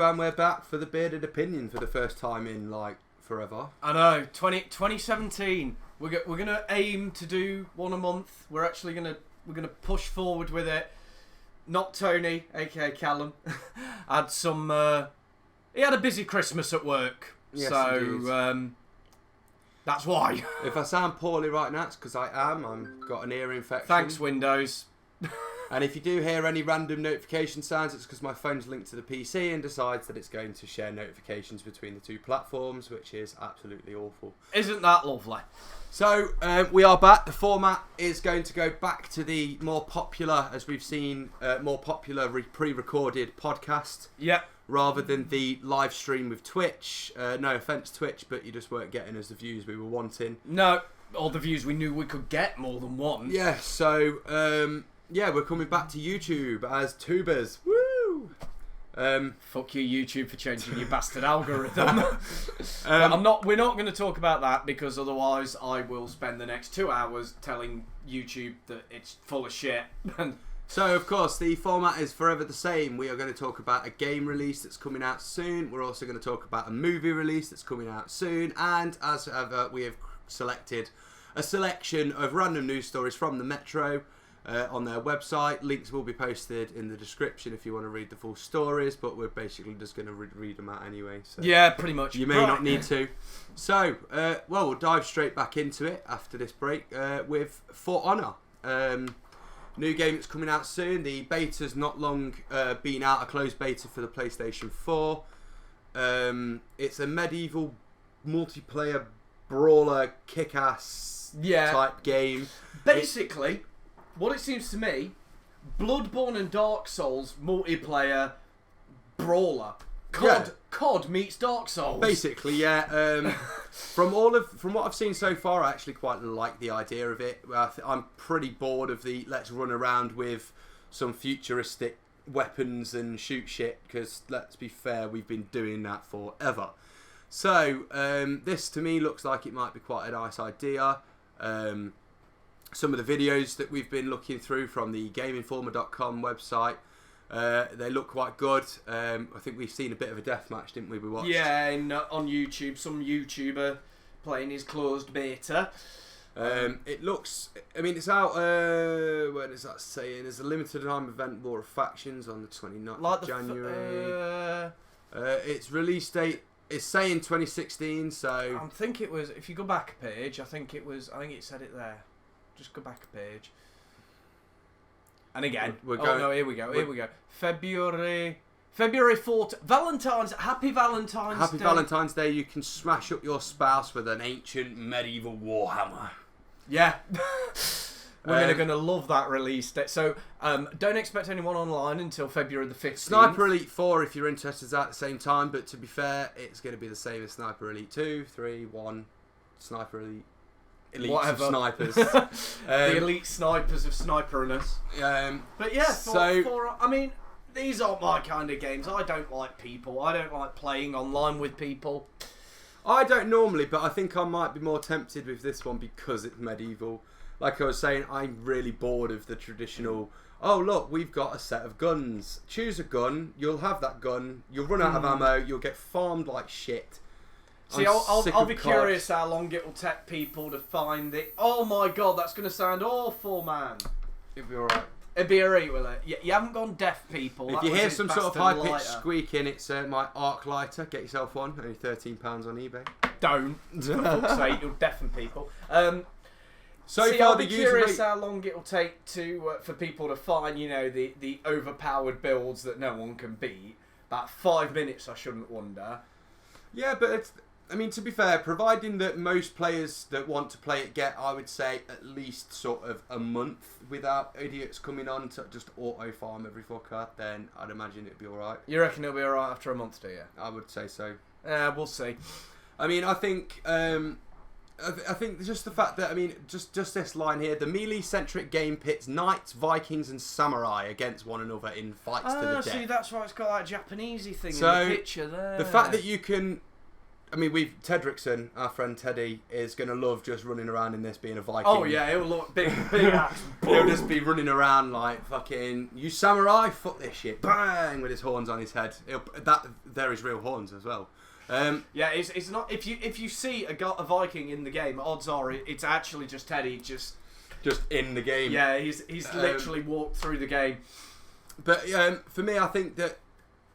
and we're back for the Bearded Opinion for the first time in, like, forever. I know, 2017. We're gonna aim to do one a month. We're gonna push forward with it. Not Tony, aka Callum, had some. He had a busy Christmas at work, Yes, so that's why. If I sound poorly right now, it's because I am. I've got an ear infection. Thanks, Windows. And if you do hear any random notification sounds, it's because my phone's linked to the PC and decides that it's going to share notifications between the two platforms, which is absolutely awful. Isn't that lovely? So, we are back. The format is going to go back to the more popular, as we've seen, pre-recorded podcast. Yeah. Rather than the live stream with Twitch. No offence, Twitch, but you just weren't getting us the views we were wanting. No, all the views we knew we could get, more than one. Yeah, so, we're coming back to YouTube as tubers. Woo! Fuck you, YouTube, for changing your bastard algorithm. We're not going to talk about that, because otherwise I will spend the next 2 hours telling YouTube that it's full of shit. So, of course, the format is forever the same. We are going to talk about a game release that's coming out soon. We're also going to talk about a movie release that's coming out soon. And as ever, we have selected a selection of random news stories from the Metro on their website. Links will be posted in the description if you want to read the full stories, but we're basically just going to read them out anyway. So yeah, pretty much. You may not need to. So, we'll dive straight back into it after this break with For Honor. New game that's coming out soon. The beta's not long been out, a closed beta for the PlayStation 4. It's a medieval multiplayer brawler kick-ass type game. Basically, what it seems to me, Bloodborne and Dark Souls multiplayer brawler. COD meets Dark Souls. Basically, yeah. From what I've seen so far, I actually quite like the idea of it. I'm pretty bored of the let's run around with some futuristic weapons and shoot shit, because let's be fair, we've been doing that forever. So this to me looks like it might be quite a nice idea. Some of the videos that we've been looking through from the GameInformer.com website, they look quite good. I think we've seen a bit of a deathmatch, didn't we? We watched. Yeah, on YouTube, some YouTuber playing his closed beta. It looks. I mean, it's out. When is that saying? There's a limited time event, War of Factions, on the 29th of January. Its release date is saying 2016. So I think it was. If you go back a page, I think it said it there. Just go back a page. And again, here we go. February 4th. Happy Valentine's Day. You can smash up your spouse with an ancient medieval warhammer. Yeah. Women are going to love that release date. So don't expect anyone online until February the 15th. Sniper Elite 4, if you're interested, is at the same time. But to be fair, it's going to be the same as Sniper Elite 2, 3, 1, Sniper Elite. Elites of snipers. The elite snipers of sniperness. But yeah, I mean, these aren't my kind of games. I don't like people. I don't like playing online with people. I don't normally, but I think I might be more tempted with this one because it's medieval. Like I was saying, I'm really bored of the traditional, oh look, we've got a set of guns. Choose a gun, you'll have that gun, you'll run out of ammo, you'll get farmed like shit. See, I'll be curious how long it will take people to find the... Oh my god, that's going to sound awful, man. It'll be alright. It'll be alright, will it? You haven't gone deaf, people. If you hear some sort of high-pitched squeaking, it's my arc lighter. Get yourself one. Only £13 on eBay. Don't. For fuck's sake, you'll deafen people. I'll be curious how long it'll take for people to find, the overpowered builds that no one can beat. About 5 minutes, I shouldn't wonder. Yeah, but it's... I mean, to be fair, providing that most players that want to play it get, I would say, at least sort of a month without idiots coming on to just auto-farm every fucker, then I'd imagine it'd be alright. You reckon it'll be alright after a month, do you? I would say so. We'll see. I mean, I think just the fact that, just this line here, the melee-centric game pits knights, Vikings and samurai against one another in fights to the death. See, that's why it's got that Japanesey thing so, in the picture there. The fact that you can... I mean, Tedrickson, our friend Teddy, is going to love just running around in this being a Viking. Oh yeah, he'll look big axe. He'll just be running around like fucking, you samurai, fuck this shit, bang, with his horns on his head. They're his real horns as well. Yeah, it's not, if you see a Viking in the game, odds are it's actually just Teddy just in the game. Yeah, he's literally walked through the game. But for me, I think that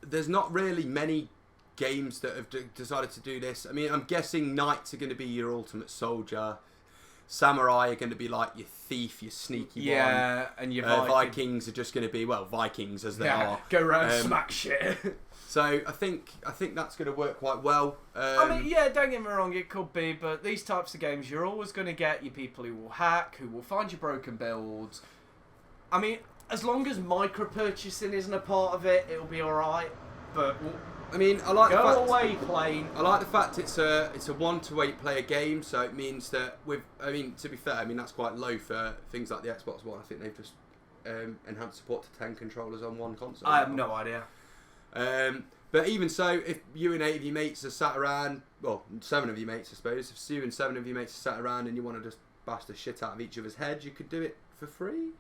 there's not really many games that have decided to do this. I mean, I'm guessing knights are going to be your ultimate soldier. Samurai are going to be like your thief, your sneaky one. Yeah, and your Vikings are just going to be, well, Vikings as they are. Go around smack shit. So I think that's going to work quite well. I mean, yeah, don't get me wrong, it could be, but these types of games, you're always going to get your people who will hack, who will find your broken builds. I mean, as long as micro-purchasing isn't a part of it, it'll be alright. But I mean, I like go away plain. I like the fact it's a 1 to 8 player game, so it means that to be fair, I mean that's quite low for things like the Xbox One. I think they've just enhanced support to 10 controllers on one console. I have no idea. But even so, if you and 8 of your mates are sat around, well, 7 of your mates, I suppose, if you and 7 of your mates are sat around and you want to just bash the shit out of each other's heads, you could do it for free.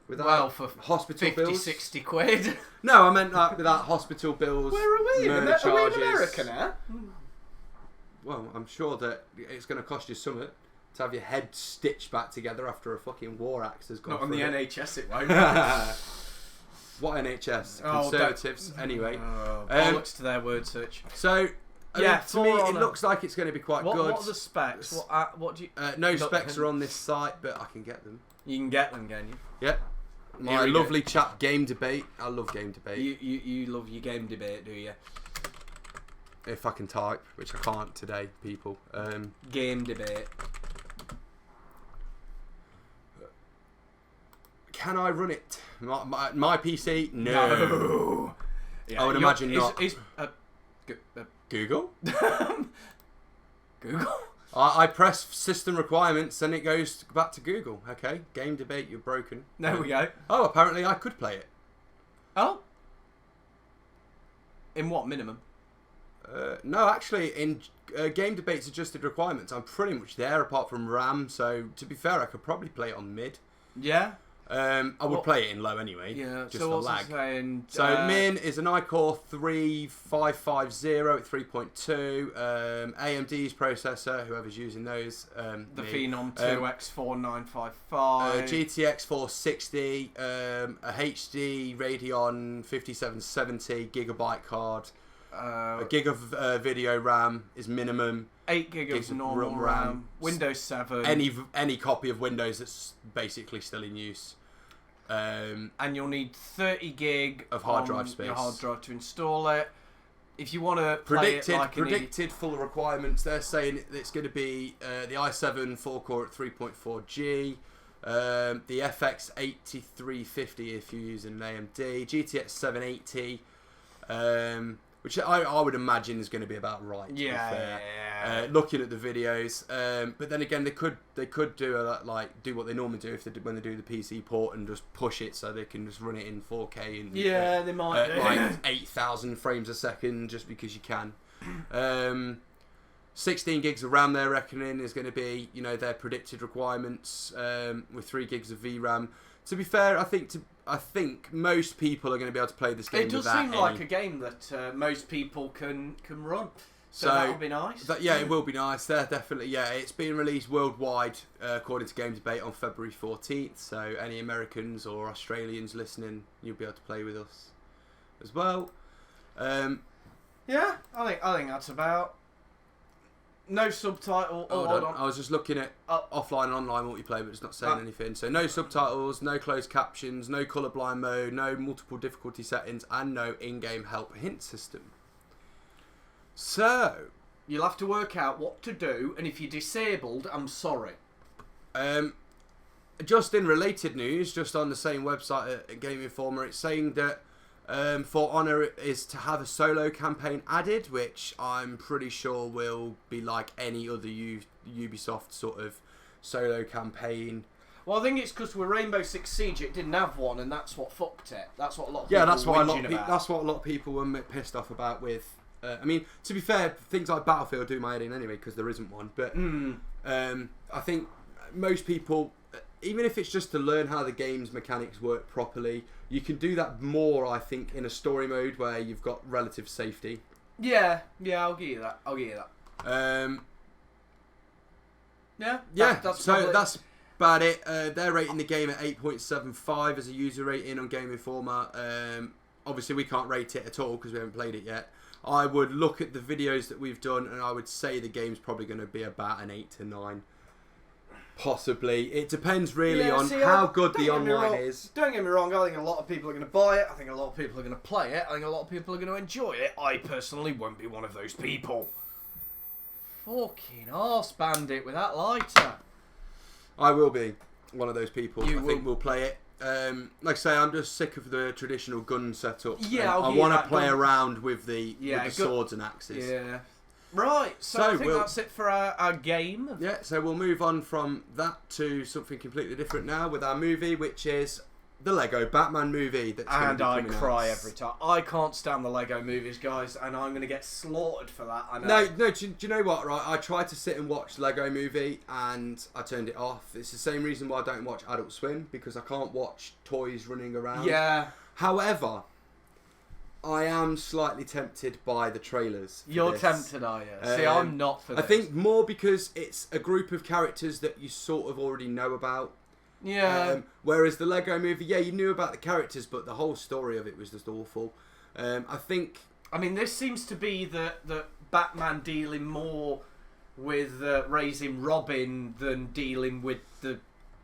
Without for hospital 50, bills. 60 quid. No, I meant like without hospital bills. Where are we? Are we in America now? Well, I'm sure that it's going to cost you something to have your head stitched back together after a fucking war axe has gone. Not on the NHS, it won't. What NHS? Conservatives, anyway. Bollocks to their word search. So, yeah, to me, it looks like it's going to be quite good. What are the specs? What do you? No specs are on this site, but I can get them. You can get them, can you? Yep. My lovely chap, Game Debate. I love Game Debate. You love your Game Debate, do you? If I can type, which I can't today, people. Game Debate. Can I run it? My PC? No. Yeah, I would imagine not. Google? Google? I press system requirements and it goes back to Google. Okay, Game Debate, you're broken. There we go. Oh, apparently I could play it. Oh? In what minimum? No, actually, in Game Debate's adjusted requirements, I'm pretty much there apart from RAM. So, to be fair, I could probably play it on mid. Yeah? I would play it in low anyway. Yeah, just so for what's lag. Saying, So min is an iCore 3550 at 3.2. AMD's processor, whoever's using those. The Phenom 2X4955. GTX 460. A HD Radeon 5770 gigabyte card. A gig of video RAM is minimum. 8 gig of normal RAM. Windows 7. Any copy of Windows that's basically still in use. And you'll need 30 gig of hard drive space. Your hard drive to install it. If you want to predicted full requirements, they're saying it's going to be the i7 4-core at 3.4G, the FX 8350 if you're using an AMD, GTX 780. Which I would imagine is going to be about right. Yeah. Looking at the videos, but then again, they could do do what they normally do when they do the PC port and just push it so they can just run it in 4K and they might like 8,000 frames a second just because you can. 16 gigs of RAM they're reckoning is going to be their predicted requirements with 3 gigs of VRAM. To be fair, I think most people are going to be able to play this game. It does seem like a game that most people can run. So that would be nice. It will be nice. They're definitely, it's being released worldwide according to Game Debate on February 14th. So any Americans or Australians listening, you'll be able to play with us as well. I think that's about. No subtitle. Hold on. I was just looking at offline and online multiplayer, but it's not saying anything. So no subtitles, no closed captions, no colourblind mode, no multiple difficulty settings, and no in-game help hint system. So you'll have to work out what to do, and if you're disabled, I'm sorry. Just in related news, just on the same website at Game Informer, it's saying that For Honor is to have a solo campaign added, which I'm pretty sure will be like any other Ubisoft sort of solo campaign. Well, I think it's because with Rainbow Six Siege it didn't have one, and that's what fucked it. That's what a lot of people were whinging about. That's what a lot of people were pissed off about with I mean, to be fair, things like Battlefield do my head in anyway because there isn't one. But I think most people, even if it's just to learn how the game's mechanics work properly, you can do that more, I think, in a story mode where you've got relative safety. Yeah, I'll give you that. That's about it. They're rating the game at 8.75 as a user rating on Game Informer. Obviously, we can't rate it at all because we haven't played it yet. I would look at the videos that we've done, and I would say the game's probably going to be about an 8 to 9. Possibly. It depends really on how good the online is. Don't get me wrong, I think a lot of people are going to buy it. I think a lot of people are going to play it. I think a lot of people are going to enjoy it. I personally won't be one of those people. Fucking arse bandit with that lighter. I will be one of those people. I think we'll play it. Like I say, I'm just sick of the traditional gun setup. Yeah, I want to play around with the swords and axes. Yeah. Right, so I think that's it for our game. Yeah, so we'll move on from that to something completely different now with our movie, which is the Lego Batman movie. And I cry every time. I can't stand the Lego movies, guys, and I'm going to get slaughtered for that. I know. No, do you know what, right? I tried to sit and watch the Lego movie, and I turned it off. It's the same reason why I don't watch Adult Swim, because I can't watch toys running around. Yeah. However, I am slightly tempted by the trailers. You're tempted, are you? See, I'm not for this. I think more because it's a group of characters that you sort of already know about. Yeah. Whereas the Lego movie, you knew about the characters, but the whole story of it was just awful. I mean, this seems to be the Batman dealing more with raising Robin than dealing with the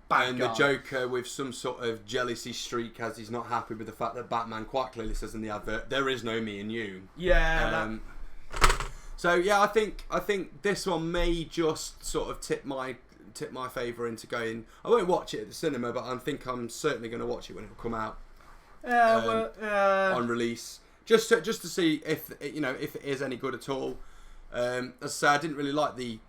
And the Joker with some sort of jealousy streak as he's not happy with the fact that Batman quite clearly says in the advert, there is no me and you. Yeah. So yeah, I think this one may just sort of tip my favour into going. I won't watch it at the cinema, but I think I'm certainly going to watch it when it will come out on release, just to see if it is any good at all. As I say, I didn't really like the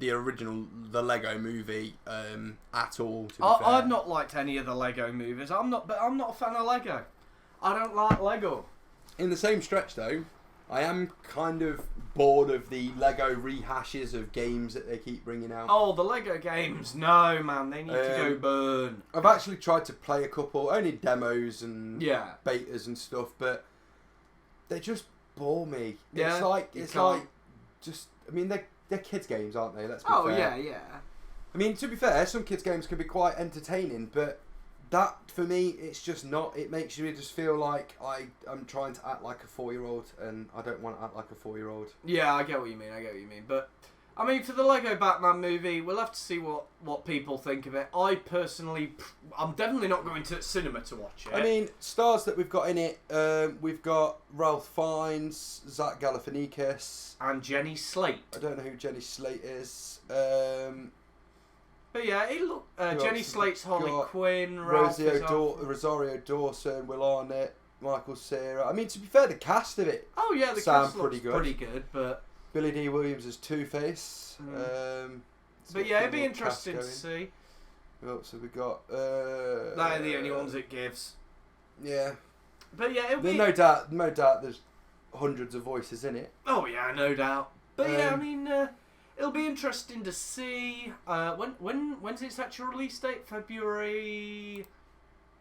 original Lego movie at all. To be fair. I've not liked any of the Lego movies. I'm not a fan of Lego. I don't like Lego. In the same stretch, though, I am kind of bored of the Lego rehashes of games that they keep bringing out. Oh, the Lego games? No, man, they need to go burn. I've actually tried to play a couple, only demos and betas and stuff, but they just bore me. Yeah, they're kids' games, aren't they? Let's be fair. Oh, yeah. I mean, to be fair, some kids' games can be quite entertaining, but that, for me, it's just not. It makes you just feel like I'm trying to act like a 4-year-old, and I don't want to act like a 4-year-old. Yeah, I get what you mean. But, I mean, for the Lego Batman movie, we'll have to see what people think of it. I'm definitely not going to cinema to watch it. I mean, stars that we've got in it, we've got Ralph Fiennes, Zach Galifianakis. And Jenny Slate. I don't know who Jenny Slate is. But yeah, Jenny Slate's Harley Quinn, Rosario Dawson, Will Arnett, Michael Cera. I mean, to be fair, the cast of it the cast looks pretty good, but Billy D. Williams as Two-Face. But yeah, it'd be interesting to see. Who else have we got? They're the only ones it gives. Yeah. But yeah, there's no doubt there's hundreds of voices in it. Oh yeah, no doubt. But yeah, I mean, it'll be interesting to see. When's its actual release date? February.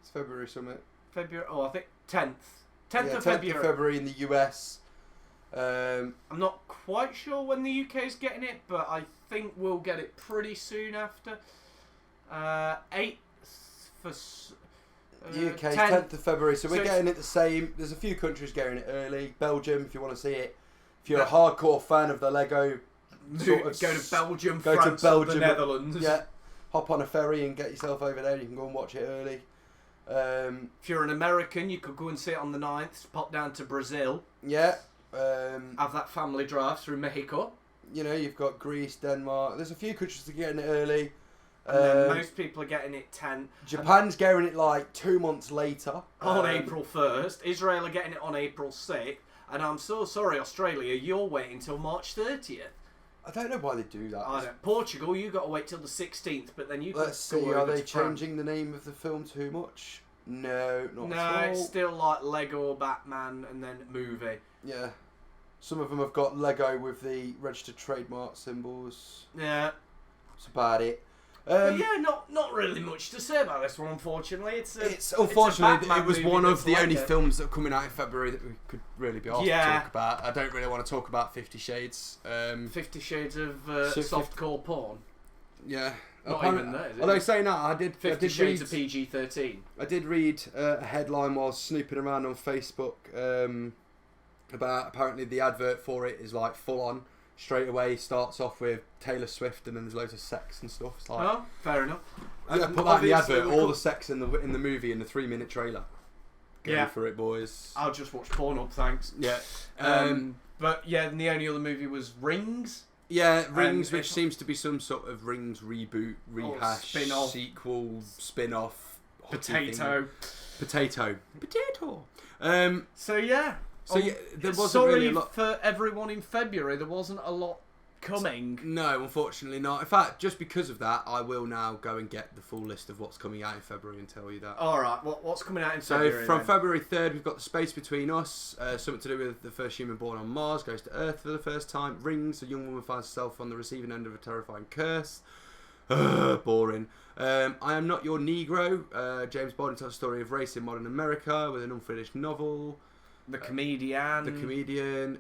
It's February something. February. Oh, I think 10th. 10th of 10th of February in the US. I'm not quite sure when the UK's getting it, but I think we'll get it pretty soon after. 8th for UK 10th of February, so we're getting it the same. There's a few countries getting it early. Belgium, if you want to see it. If you're a hardcore fan of the Lego, go to Belgium, France, or the Netherlands. Yeah, hop on a ferry and get yourself over there. You can go and watch it early. If you're an American, you could go and see it on the 9th. Pop down to Brazil. Yeah. Have that family drive through Mexico. You know, you've got Greece, Denmark. There's a few countries that are getting it early. And then most people are getting it 10. Japan's getting it like 2 months later. On April 1st. Israel are getting it on April 6th. And I'm so sorry, Australia, you're waiting till March 30th. I don't know why they do that. Portugal, you got to wait till the 16th, but then you. Let's see. Are they changing the name of the film too much? No, not at all. No, it's still like Lego, Batman, and then movie. Yeah. Some of them have got Lego with the registered trademark symbols. Yeah. That's about it. But yeah, not really much to say about this one, unfortunately. It's unfortunately it's it was one of the only films that are coming out in February that we could really be asked to talk about. I don't really want to talk about 50 Shades. 50 Shades of softcore porn. Yeah. Not even that, is it? Although saying that, I did 50 Shades of PG-13. I did read a headline while snooping around on Facebook about apparently the advert for it is like full on. Straight away starts off with Taylor Swift and then there's loads of sex and stuff. It's like, oh, fair enough. Yeah, put that in the advert. All the sex in the movie in the 3-minute trailer. Go for it, boys. I'll just watch Pornhub, thanks. Yeah. But yeah, and the only other movie was Rings. Yeah, Rings, which seems to be some sort of Rings reboot, rehash, spin-off. sequel, spin-off. Potato. So yeah. So yeah, there wasn't sorry really a lot for everyone in February. There wasn't a lot coming. No, unfortunately not. In fact, just because of that, I will now go and get the full list of what's coming out in February and tell you that. All right, what's coming out in February? So from February 3rd, we've got The Space Between Us, something to do with the first human born on Mars goes to Earth for the first time. Rings, a young woman finds herself on the receiving end of a terrifying curse. Boring. I Am Not Your Negro. James Bond tells the story of race in modern America with an unfinished novel. The Comedian.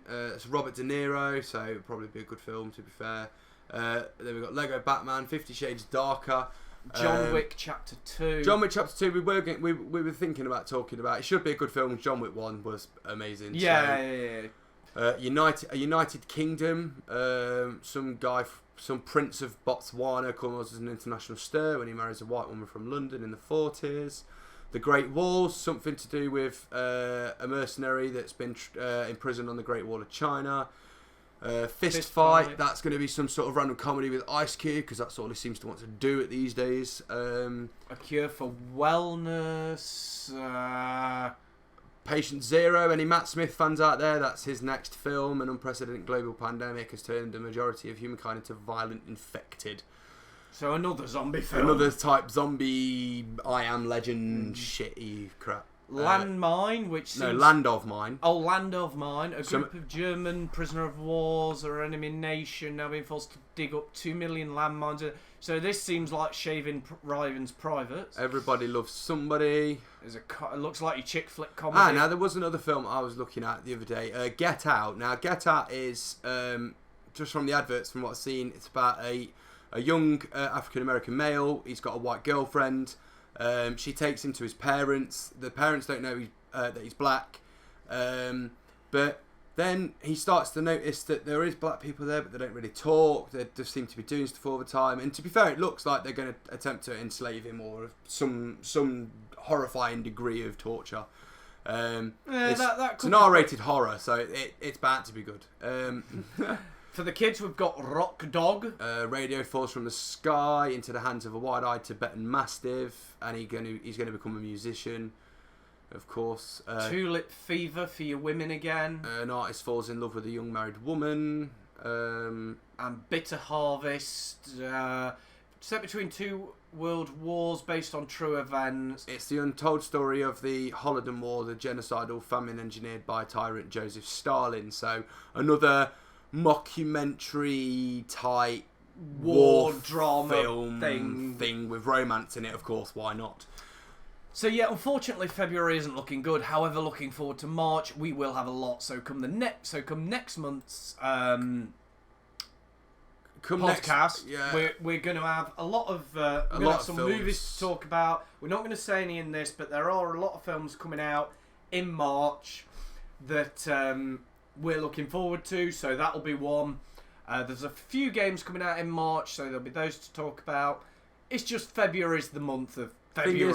It's Robert De Niro, so it'll probably be a good film, to be fair. Then we've got Lego Batman, 50 Shades Darker. John Wick Chapter 2. John Wick Chapter 2, we were thinking about talking about. It should be a good film. John Wick 1 was amazing. Yeah. United Kingdom. Some prince of Botswana causes an international stir when he marries a white woman from London in the 40s. The Great Wall, something to do with a mercenary that's been imprisoned on the Great Wall of China. Fist Fight, that's going to be some sort of random comedy with Ice Cube, because that's all he seems to want to do it these days. A Cure for Wellness. Patient Zero, any Matt Smith fans out there? That's his next film. An unprecedented global pandemic has turned the majority of humankind into violent infected. So another zombie film. Another type zombie, I Am Legend, shitty crap. Landmine, which seems... Land of Mine. Oh, Land of Mine. A group of German prisoner of wars or enemy nation now being forced to dig up 2 million landmines. So this seems like Shaving Ryden's Privates. Everybody Loves Somebody. It looks like your chick flick comedy. Now there was another film I was looking at the other day. Get Out. Now Get Out is, just from the adverts, from what I've seen, it's about a young African-American male. He's got a white girlfriend. She takes him to his parents. The parents don't know that he's black. But then he starts to notice that there is black people there, but they don't really talk. They just seem to be doing stuff all the time. And to be fair, it looks like they're going to attempt to enslave him or some horrifying degree of torture. It's an R-rated horror, so it's bound to be good. For the kids, we've got Rock Dog. Radio falls from the sky into the hands of a wide-eyed Tibetan Mastiff, and he's going to become a musician, of course. Tulip Fever for your women again. An artist falls in love with a young married woman. And Bitter Harvest. Set between two world wars based on true events. It's the untold story of the Holodomor, the genocidal famine engineered by tyrant Joseph Stalin. So another mockumentary type war drama film thing with romance in it, of course. Why not? So yeah, unfortunately February isn't looking good. However, looking forward to March, we will have a lot. So come next month's podcast, we're going to have a lot of some movies to talk about. We're not going to say any in this, but there are a lot of films coming out in March that we're looking forward to, so that'll be one. There's a few games coming out in March, so there'll be those to talk about. It's just February's the month of February.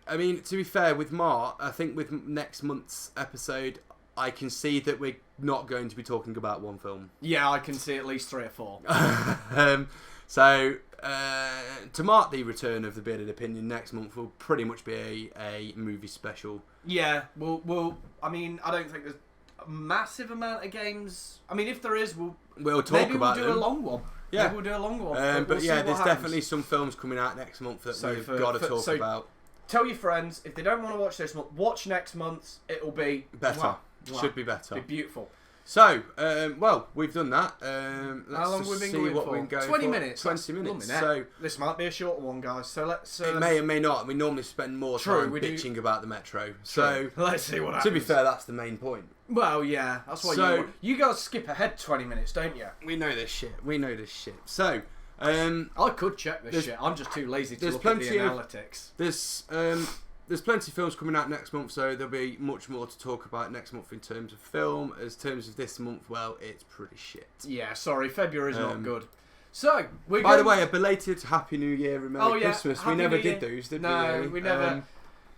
I mean, to be fair, with March, I think with next month's episode, I can see that we're not going to be talking about one film. Yeah, I can see at least 3 or 4. So, to mark the return of the Bearded Opinion next month will pretty much be a movie special. Yeah, we'll. I mean, I don't think there's a massive amount of games. I mean, if there is, we'll talk about them. Maybe we'll do a long one. Yeah, maybe we'll do a long one. But yeah, there's definitely some films coming out next month that we've got to talk about. Tell your friends, if they don't want to watch this month, watch next month's. It'll be better. Should be better. Be beautiful. So, well, we've done that. How long have we been going for? 20 minutes. 20 minutes. So this might be a shorter one, guys. So let's. It may or may not. We normally spend more time bitching about the Metro. True. So let's see what happens. To be fair, that's the main point. Well, yeah, that's why you guys skip ahead 20 minutes, don't you? We know this shit. So. I could check this shit. I'm just too lazy to look at the analytics. There's plenty of films coming out next month, so there'll be much more to talk about next month in terms of film. As terms of this month, well, it's pretty shit. Yeah, sorry, February's not good. So, by the way, a belated Happy New Year and Merry Christmas. Happy we never New did Year. those, did we? No, we never.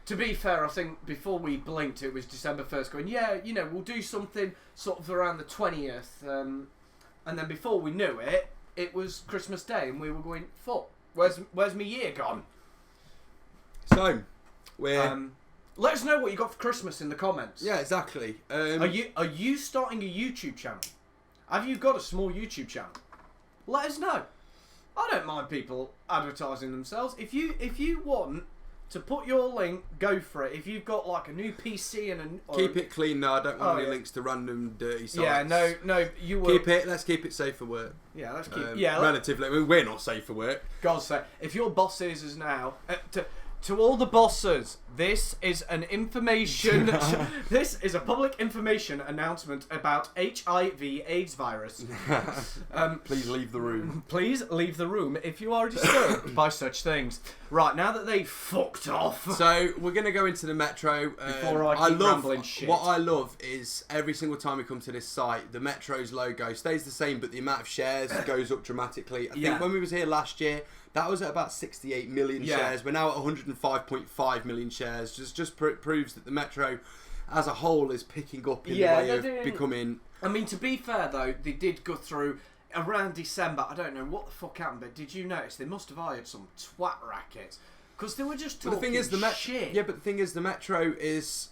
To be fair, I think before we blinked, it was December 1st going, yeah, we'll do something sort of around the 20th. And then before we knew it, it was Christmas Day, and we were going, fuck, where's my year gone? So, let us know what you got for Christmas in the comments. Yeah, exactly. Are you starting a YouTube channel? Have you got a small YouTube channel? Let us know. I don't mind people advertising themselves. If you want to put your link, go for it. If you've got like a new PC and keep it clean now. I don't want any links to random dirty sites. Yeah, no, you will. Let's keep it safe for work. Yeah, let's keep. Relatively. We're not safe for work. God's sake, if your bosses is now to all the bosses, this is an information. This is a public information announcement about HIV/AIDS virus. Please leave the room. Please leave the room if you are disturbed by such things. Right, now that they fucked off. So we're gonna go into the Metro. Before I keep rambling shit. What I love is every single time we come to this site, the Metro's logo stays the same, but the amount of shares goes up dramatically. I think when we was here last year, that was at about 68 million shares. We're now at 105.5 million shares. Just proves that the Metro as a whole is picking up in the way of becoming... I mean, to be fair, though, they did go through... Around December, I don't know what the fuck happened, but did you notice they must have hired some twat rackets? Because they were just talking shit. Yeah, but the thing is, the Metro is...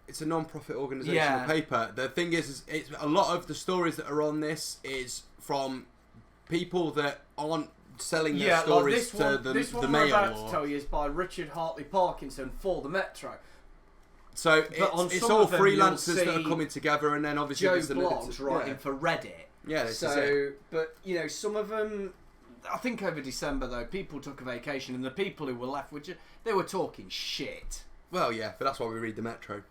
It's a non-profit organisational paper. The thing is it's a lot of the stories that are on this is from people that aren't selling their stories to the Mail. This one we're about to tell you is by Richard Hartley Parkinson for the Metro. So it's all freelancers that are coming together, and then obviously Joe Blogs writing for Reddit. Yeah, this is it. But some of them, I think over December though, people took a vacation, and the people who were left they were talking shit. Well, yeah, but that's why we read the Metro.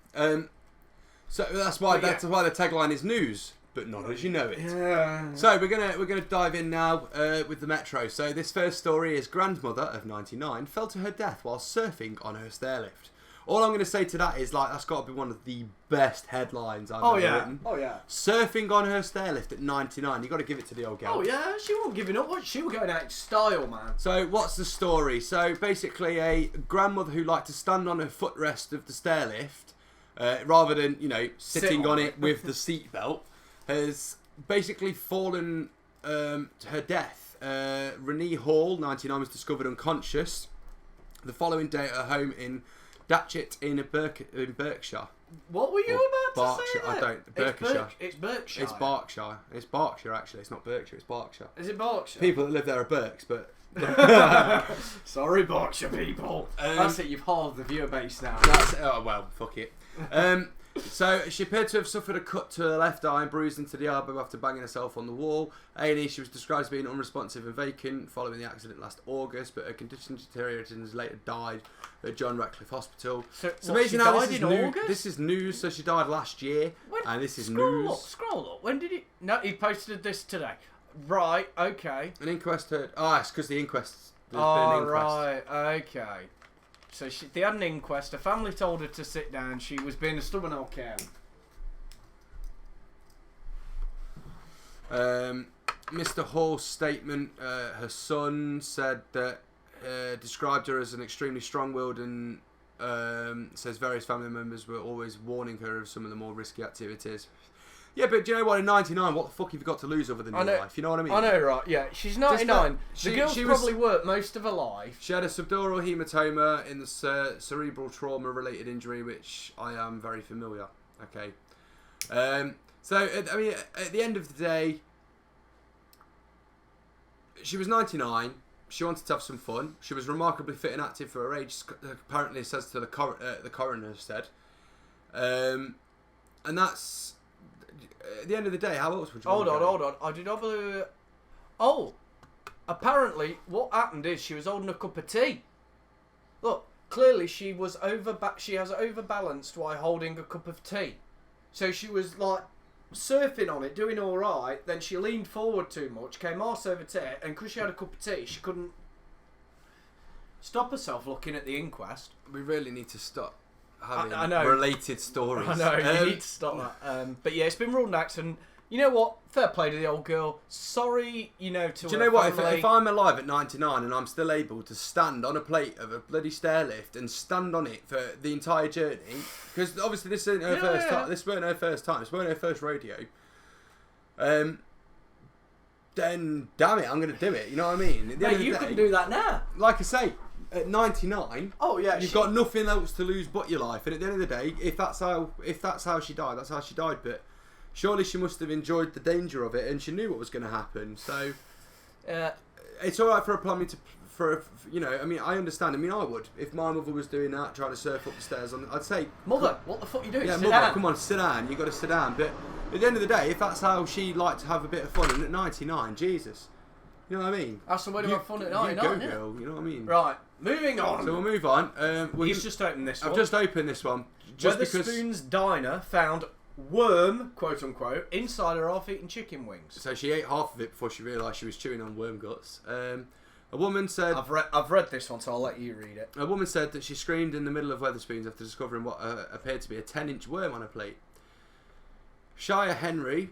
So that's why the tagline is news, but not as you know it. Yeah. So we're gonna dive in now with the Metro. So this first story is grandmother of 99 fell to her death while surfing on her stairlift. All I'm going to say to that is, that's got to be one of the best headlines I've ever written. Oh, yeah. Surfing on her stairlift at 99. You've got to give it to the old gal. Oh, yeah. She wasn't giving up. She was going out in style, man. So, what's the story? So, basically, a grandmother who liked to stand on her footrest of the stairlift, rather than, sitting on it with the seatbelt, has basically fallen to her death. Renee Hall, 99, was discovered unconscious the following day at her home in Datchet in Berkshire. What were you about to say? I don't. Berkshire. It's Berkshire. It's Berkshire. It's Berkshire, actually. It's not Berkshire. It's Berkshire. Is it Berkshire? People that live there are Berks, but... Sorry, Berkshire people. That's it. You've halved the viewer base now. Oh, well, fuck it. So she appeared to have suffered a cut to her left eye and bruised into the elbow after banging herself on the wall. A&E, she was described as being unresponsive and vacant following the accident last August, but her condition deteriorated and has later died at John Ratcliffe Hospital. So amazing how this is new. This is news. So she died last year, and this is news. Scroll up. When did he? No, he posted this today. Right. Okay. An inquest heard. It's because the inquest. There's been an inquest. Right. Okay. So they had an inquest. Her family told her to sit down. She was being a stubborn old cow. Mr. Hall's statement, her son said that described her as an extremely strong-willed and says various family members were always warning her of some of the more risky activities. Yeah, but do you know what? In 99, what the fuck have you got to lose other than your life? You know what I mean? I know, right? Yeah, she's 99. The girl's probably worked most of her life. She had a subdural hematoma in the cerebral trauma-related injury, which I am very familiar. Okay. So, I mean, at the end of the day, she was 99. She wanted to have some fun. She was remarkably fit and active for her age, apparently, says to the coroner said. And that's... at the end of the day, how else would you? Hold on. I did have a. Oh, apparently, what happened is she was holding a cup of tea. Look, clearly she was She has overbalanced while holding a cup of tea, so she was like surfing on it, doing all right. Then she leaned forward too much, came arse over tea, and because she had a cup of tea, she couldn't stop herself looking at the inquest. We really need to stop having I know. related stories. I know, you need to stop that. But yeah, it's been ruled out, and you know what? Fair play to the old girl. Sorry, to Do you know what? If I'm alive at 99 and I'm still able to stand on a plate of a bloody stair lift and stand on it for the entire journey, because obviously this isn't her first time. This weren't her first time. This weren't her first rodeo. Then damn it, I'm going to do it. You know what I mean? At the end of the day, can do that now. Like I say, at 99, oh yeah, you've got nothing else to lose but your life. And at the end of the day, if that's how she died, that's how she died. But surely she must have enjoyed the danger of it, and she knew what was going to happen. So it's all right for a plumbing to, I mean, I understand. I mean, I would if my mother was doing that, trying to surf up the stairs. I'd say, mother, what the fuck are you doing? Yeah, sit mother, down. come on, sit down. You got to sit down. But at the end of the day, if that's how she liked to have a bit of fun, and at 99, Jesus. You know what I mean? That's the way to have fun at 99, you go, girl. You know what I mean? Right, moving on. So we'll move on. He's just opened this one. I've just opened this one. Just Weatherspoon's Diner found worm, quote unquote, inside her half-eaten chicken wings. So she ate half of it before she realised she was chewing on worm guts. A woman said... I've read this one, so I'll let you read it. A woman said that she screamed in the middle of Weatherspoons after discovering what appeared to be a 10-inch worm on her plate. Shia Henry,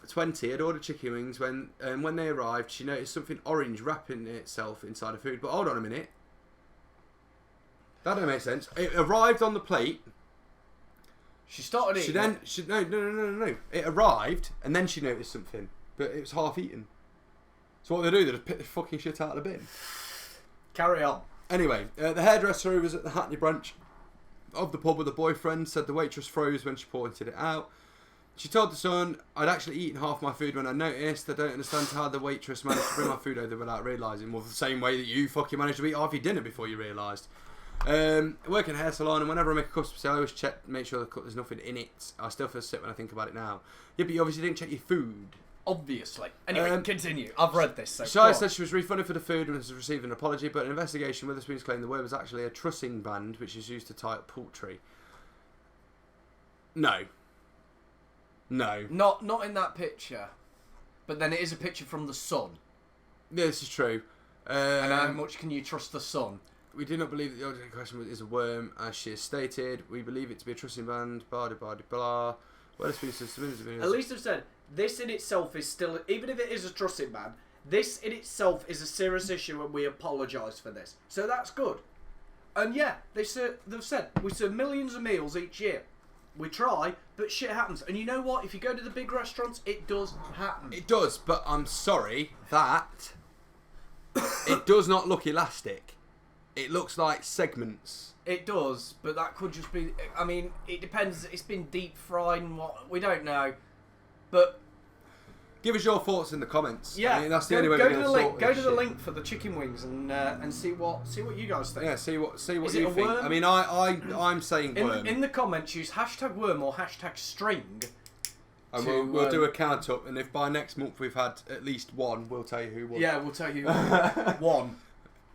20, had ordered chicken wings when they arrived, she noticed something orange wrapping itself inside her food. But hold on a minute. That don't make sense. It arrived on the plate. She started eating. No. It arrived and then she noticed something, but it was half eaten. So what they just pick the fucking shit out of the bin. Carry on. Anyway, the hairdresser who was at the Hackney branch of the pub with a boyfriend said the waitress froze when she pointed it out. She told the Sun, I'd actually eaten half my food when I noticed. I don't understand how the waitress managed to bring my food over without realising. Well, the same way that you fucking managed to eat half your dinner before you realised. I work in a hair salon, and whenever I make a custom sale, I always check, make sure there's nothing in it. I still feel sick when I think about it now. Yeah, but you obviously didn't check your food. Obviously. Anyway, continue. I've read this. So Shia said she was refunded for the food and has received an apology, but an investigation with Weatherspoons claimed the word was actually a trussing band, which is used to tie up poultry. No. Not in that picture. But then it is a picture from the Sun. Yeah, this is true. And how much can you trust the Sun? We do not believe that the object in question is a worm, as she has stated. We believe it to be a trussing band. Blah, blah, blah, blah. At least I've said, this in itself is still, even if it is a trussing band, this in itself is a serious issue and we apologise for this. So that's good. And yeah, they've said, we serve millions of meals each year. We try, but shit happens. And you know what? If you go to the big restaurants, it does happen. It does, but I'm sorry that it does not look elastic. It looks like segments. It does, but that could just be... I mean, it depends. It's been deep fried and what... We don't know. But... Give us your thoughts in the comments. Yeah, I mean, that's the only way we're going to sort Go to the link for the chicken wings and see what you guys think. Yeah, see what you think. Worm? I mean, I'm saying worm. In the comments, use #worm or #string. And we'll do a count up, and if by next month we've had at least one, we'll tell you who won. Yeah, we'll tell you one.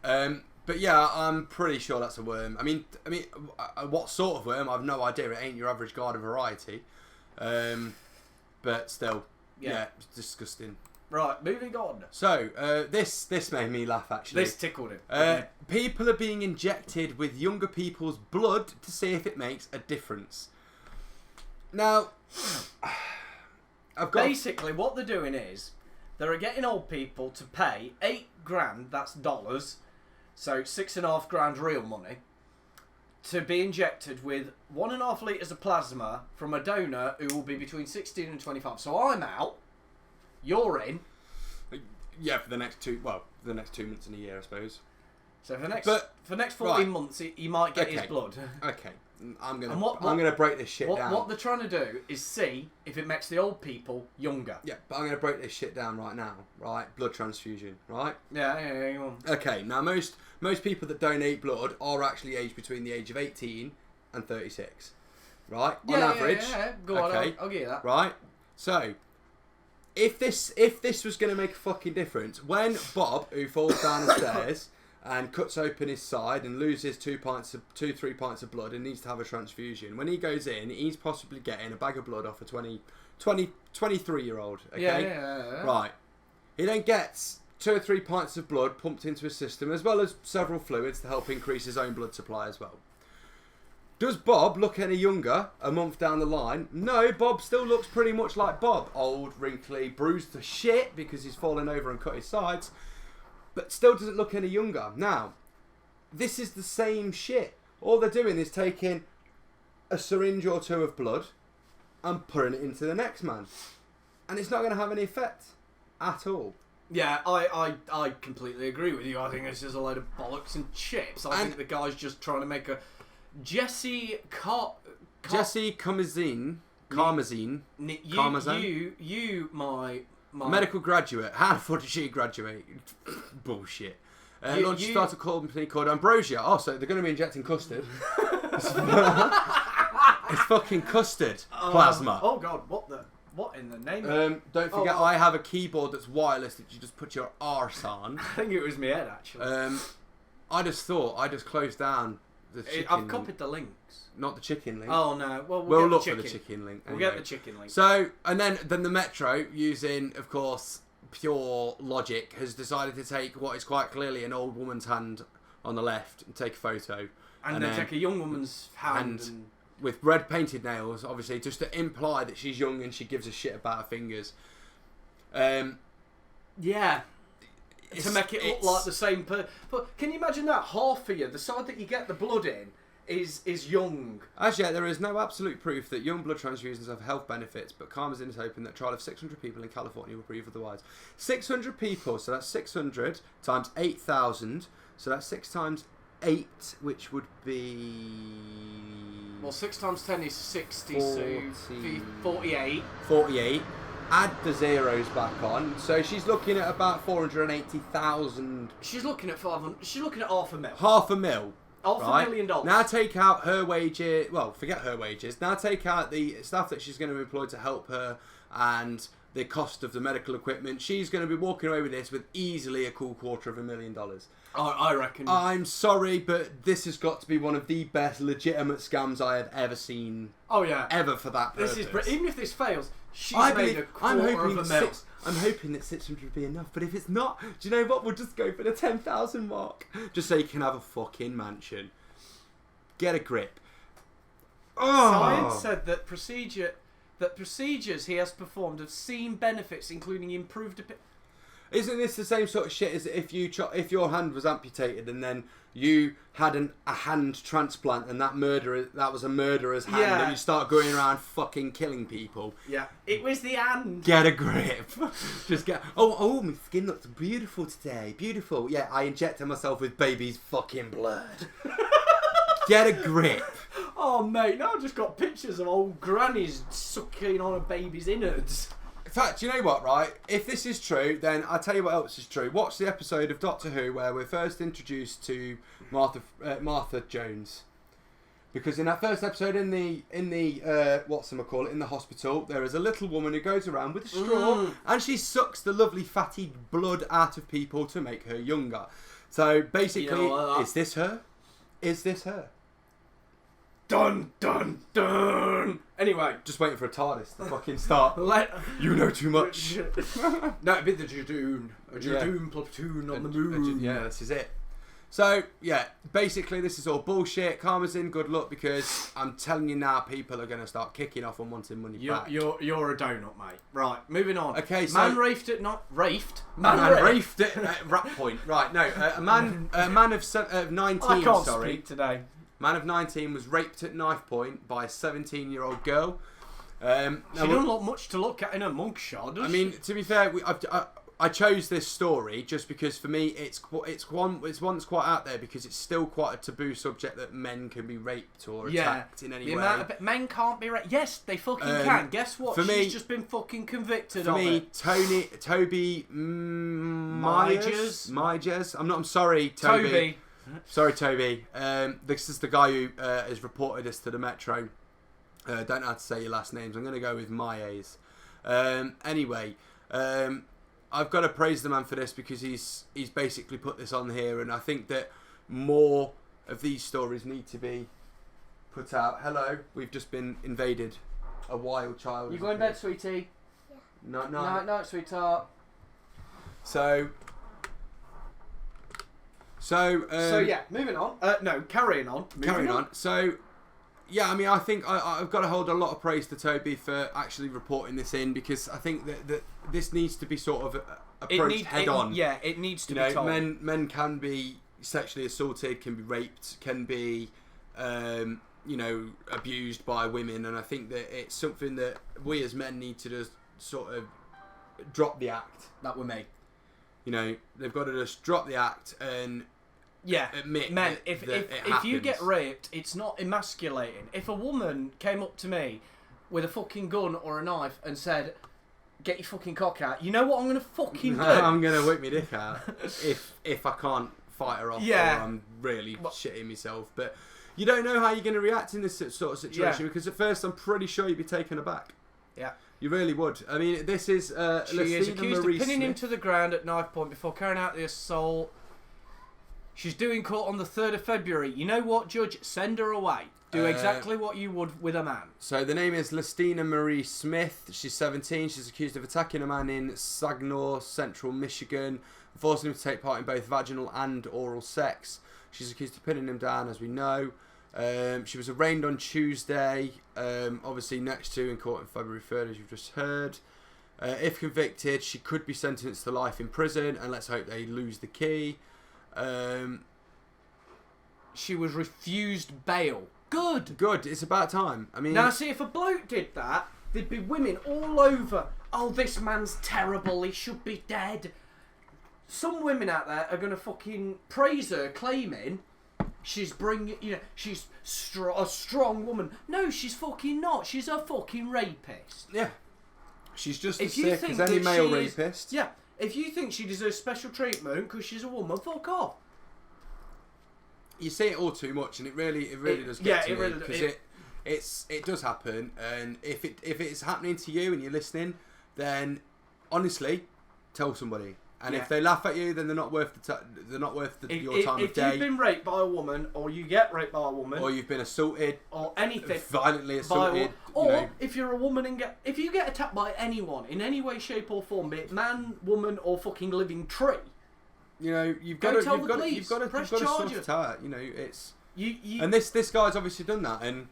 But yeah, I'm pretty sure that's a worm. I mean, what sort of worm? I've no idea. It ain't your average garden variety. But still, yeah, it's disgusting. Right, moving on. So, this made me laugh, actually. This tickled him. People are being injected with younger people's blood to see if it makes a difference. Now, basically, what they're doing is, they're getting old people to pay $8,000, that's dollars, so $6,500 real money, to be injected with 1.5 litres of plasma from a donor who will be between 16 and 25. So I'm out. You're in. Yeah, for the next 2 months in a year, I suppose. So for next 14 months, he might get his blood. Okay, I'm gonna break this shit down. What they're trying to do is see if it makes the old people younger. Yeah, but I'm gonna break this shit down right now. Right, blood transfusion. Right. Yeah. Okay, now most people that donate blood are actually aged between the age of 18 and 36. Right, on average. Yeah. Go on, I'll give you that. Right. So, if this was going to make a fucking difference, when Bob, who falls down the stairs and cuts open his side and loses 3 pints of blood and needs to have a transfusion, when he goes in, he's possibly getting a bag of blood off a 23-year-old. Okay? Yeah. Right. He then gets 2 or 3 pints of blood pumped into his system, as well as several fluids to help increase his own blood supply as well. Does Bob look any younger a month down the line? No, Bob still looks pretty much like Bob. Old, wrinkly, bruised to shit because he's fallen over and cut his sides, but still doesn't look any younger. Now, this is the same shit. All they're doing is taking a syringe or 2 of blood and putting it into the next man. And it's not going to have any effect at all. Yeah, I completely agree with you. I think this is a load of bollocks and chips. I think the guy's just trying to make a... Jesse Karmazin. You, my medical graduate. How the fuck did she graduate? Bullshit. Launched a startup company called Ambrosia. Oh, so they're going to be injecting custard. It's fucking custard plasma. Oh god, what in the name? Don't forget, I have a keyboard that's wireless that you just put your arse on. I think it was my head actually. I just closed down. I've copied the links. Not the chicken link. Oh no. Well, we'll look for the chicken link. Anyway. We'll get the chicken link. So, and then the Metro, using, of course, pure logic, has decided to take what is quite clearly an old woman's hand on the left and take a photo. And then take a young woman's hand. With red painted nails, obviously, just to imply that she's young and she gives a shit about her fingers. Yeah. To make it look like the same person. But can you imagine that? Half of you, the side that you get the blood in, is young. As yet, there is no absolute proof that young blood transfusions have health benefits, but Karmazin is hoping that a trial of 600 people in California will prove otherwise. 600 people, so that's 600 times 8,000, so that's 6 times 8, which would be... Well, 6 times 10 is 60, 48. 48. Add the zeros back on, so she's looking at about 480,000. She's looking at 500. She's looking at $500,000. $500,000. $500,000. Now take out her wages. Well, forget her wages. Now take out the staff that she's going to employ to help her and the cost of the medical equipment. She's going to be walking away with this with easily a cool $250,000. I reckon. I'm sorry, but this has got to be one of the best legitimate scams I have ever seen. Oh yeah, ever for that purpose. This is even if this fails, she's made a $250,000. I'm hoping that 600 would be enough, but if it's not, do you know what? We'll just go for the 10,000 mark, just so you can have a fucking mansion. Get a grip. Science said that procedures he has performed have seen benefits, including improved. Isn't this the same sort of shit as if your hand was amputated and then you had a hand transplant and that was a murderer's hand and you start going around fucking killing people? Yeah, it was the hand. Get a grip. Just get. Oh, my skin looks beautiful today. Beautiful. Yeah, I injected myself with baby's fucking blood. Get a grip. Oh mate, now I've just got pictures of old grannies sucking on a baby's innards. In fact, you know what, right? If this is true, then I'll tell you what else is true. Watch the episode of Doctor Who where we're first introduced to Martha Jones. Because in that first episode in the in the hospital, there is a little woman who goes around with a straw and she sucks the lovely fatty blood out of people to make her younger. So basically, is this her? Is this her? Dun dun dun. Anyway, just waiting for a TARDIS to fucking start. You know too much. That'd be the Jadoon. A Jadoon platoon on the moon. Yeah, this is it. So yeah, basically this is all bullshit. Karmazin, good luck, because I'm telling you now, people are going to start kicking off and wanting money back. You're a donut, mate. Right, moving on. Okay, so man rafed it, not rafed. Man rafed it. Rat point. Right, no, a man of 19. I can't speak today. Man of 19 was raped at knife point by a 17-year-old girl. She doesn't look much to look at in a mugshot, does she? I mean, to be fair, I chose this story just because for me it's one that's quite out there because it's still quite a taboo subject that men can be raped or attacked in any way. Men can't be raped. Yes, they fucking can. Guess what? She's just been fucking convicted of it. Toby Myers. I'm sorry, Toby. Sorry, Toby. This is the guy who has reported this to the Metro. Don't know how to say your last names. I'm going to go with Myers. Anyway, I've got to praise the man for this because he's basically put this on here, and I think that more of these stories need to be put out. Hello, we've just been invaded. A wild child. You go in bed, sweetie? Yeah. No, sweetheart. So yeah, moving on. No, carrying on. Carrying on. So, yeah, I mean, I think I've got to hold a lot of praise to Toby for actually reporting this in, because I think that this needs to be sort of approached head on. Yeah, it needs to be told. Men can be sexually assaulted, can be raped, can be, abused by women, and I think that it's something that we as men need to just sort of drop the act. That were me. They've got to just drop the act and admit men, that if you get raped, it's not emasculating. If a woman came up to me with a fucking gun or a knife and said, "Get your fucking cock out," you know what I'm gonna fucking do? I'm gonna whip my dick out if I can't fight her off, or I'm really shitting myself. But you don't know how you're gonna react in this sort of situation, because at first I'm pretty sure you'd be taken aback. Yeah. You really would. I mean, this is she is accused of pinning him to the ground at knife point before carrying out the assault. She's due in court on the 3rd of February. You know what, Judge? Send her away. Do exactly what you would with a man. So the name is Lestina Marie Smith. She's 17. She's accused of attacking a man in Saginaw, Central Michigan, forcing him to take part in both vaginal and oral sex. She's accused of pinning him down, as we know. She was arraigned on Tuesday, obviously next to in court on February 3rd, as you've just heard. If convicted, she could be sentenced to life in prison, and let's hope they lose the key. She was refused bail. Good. It's about time. I mean, now see, if a bloke did that, there'd be women all over. Oh, this man's terrible. He should be dead. Some women out there are gonna fucking praise her, claiming she's she's a strong woman. No, she's fucking not. She's a fucking rapist. Yeah. She's just as sick as any male rapist. Yeah. If you think she deserves special treatment because she's a woman, fuck off. You say it all too much, and it really does get to me, because it does happen, and if it's happening to you and you're listening, then honestly, tell somebody. And if they laugh at you, then they're not worth your time of day. If you've been raped by a woman, or you get raped by a woman, or you've been assaulted, or anything, violently assaulted, or if you're a woman and if you get attacked by anyone in any way, shape, or form, be it man, woman, or fucking living tree, you've got to sort it out. It's and this guy's obviously done that, and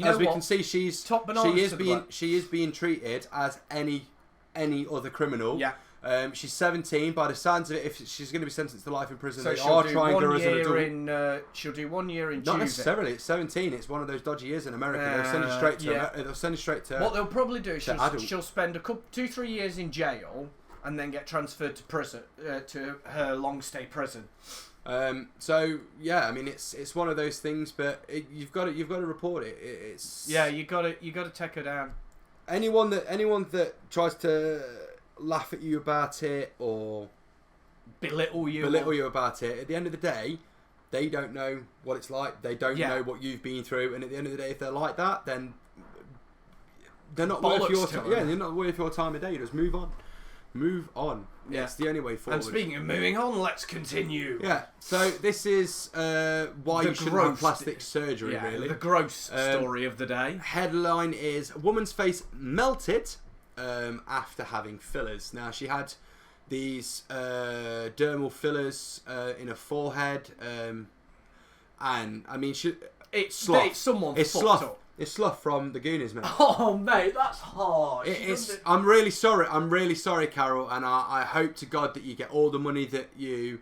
as we can see, she is being treated as any other criminal. Yeah. She's 17. By the sounds of it, if she's going to be sentenced to life in prison, so they are trying her as an adult. She'll do 1 year in. Not necessarily. It's 17. It's one of those dodgy years in America. They'll send her straight to. What they'll probably do is she'll spend 2-3 years in jail and then get transferred to prison, to her long stay prison. So yeah, I mean it's one of those things, but you've got to report it. You got to take her down. Anyone that tries to laugh at you about it or belittle you about it, at the end of the day, they don't know what it's like. They don't know what you've been through, and at the end of the day, if they're like that, then they're not worth your time. Yeah, they're not worth your time of day. Just move on. Yeah, it's the only way forward. And speaking of moving on, let's continue. Yeah. So this is why you shouldn't have plastic surgery. Really, the gross story of the day. Headline is: Woman's face melted after having fillers. Now, she had these dermal fillers in her forehead, and I mean, it's slough. It's slough from the Goonies, mate. Oh, mate, that's harsh. I'm really sorry, Carol, and I hope to God that you get all the money that you're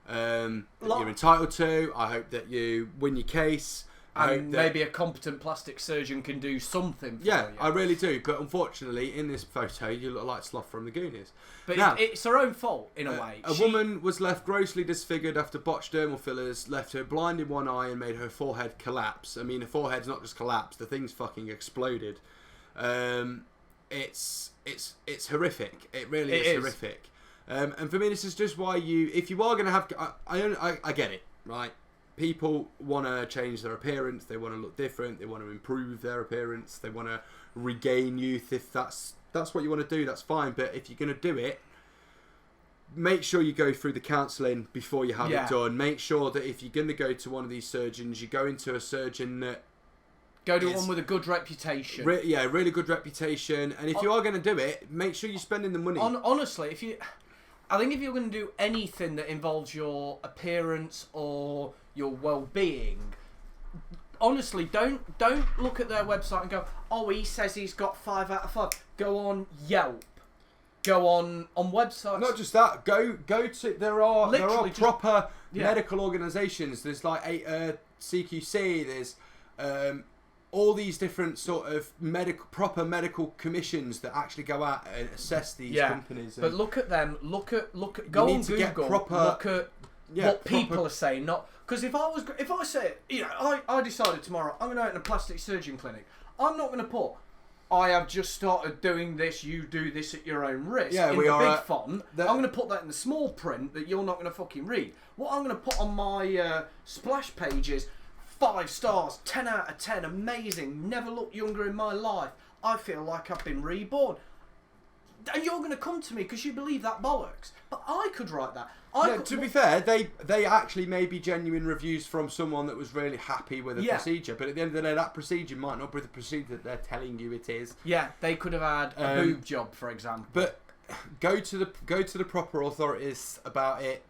entitled to. I hope that you win your case. And maybe a competent plastic surgeon can do something for you. Yeah, I really do. But unfortunately, in this photo, you look like Sloth from the Goonies. But now, it's her own fault, in a way. A woman was left grossly disfigured after botched dermal fillers left her blind in one eye and made her forehead collapse. I mean, her forehead's not just collapsed, the thing's fucking exploded. It's horrific. It really is horrific. And for me, this is just why if you are going to have... I get it, right? people want to change their appearance, they want to look different, they want to improve their appearance, they want to regain youth. If that's what you want to do, that's fine. But if you're going to do it, make sure you go through the counselling before you have it done. Make sure that if you're going to go to one of these surgeons, you go into a surgeon that go to one with a good reputation. Really good reputation. And if you are going to do it, make sure you're spending the money. Honestly, I think if you're going to do anything that involves your appearance or your well-being, honestly, don't look at their website and go, oh, he says he's got 5 out of 5. Go on Yelp. Go on websites. Not just that. Go to there are proper medical organisations. There's like CQC. There's all these different sort of proper medical commissions that actually go out and assess these companies. But look at them. Look at. Go on Google. Look at what people are saying. Not because if I say, I decided tomorrow I'm going to open a plastic surgeon clinic. I'm not going to put, I have just started doing this, you do this at your own risk. Yeah, in the big font. I'm going to put that in the small print that you're not going to fucking read. What I'm going to put on my splash page is 5 stars, 10 out of 10, amazing, never looked younger in my life. I feel like I've been reborn. And you're going to come to me because you believe that bollocks. But I could write that. To be fair, they actually may be genuine reviews from someone that was really happy with the procedure. But at the end of the day, that procedure might not be the procedure that they're telling you it is. Yeah, they could have had a boob job, for example. But go to the proper authorities about it.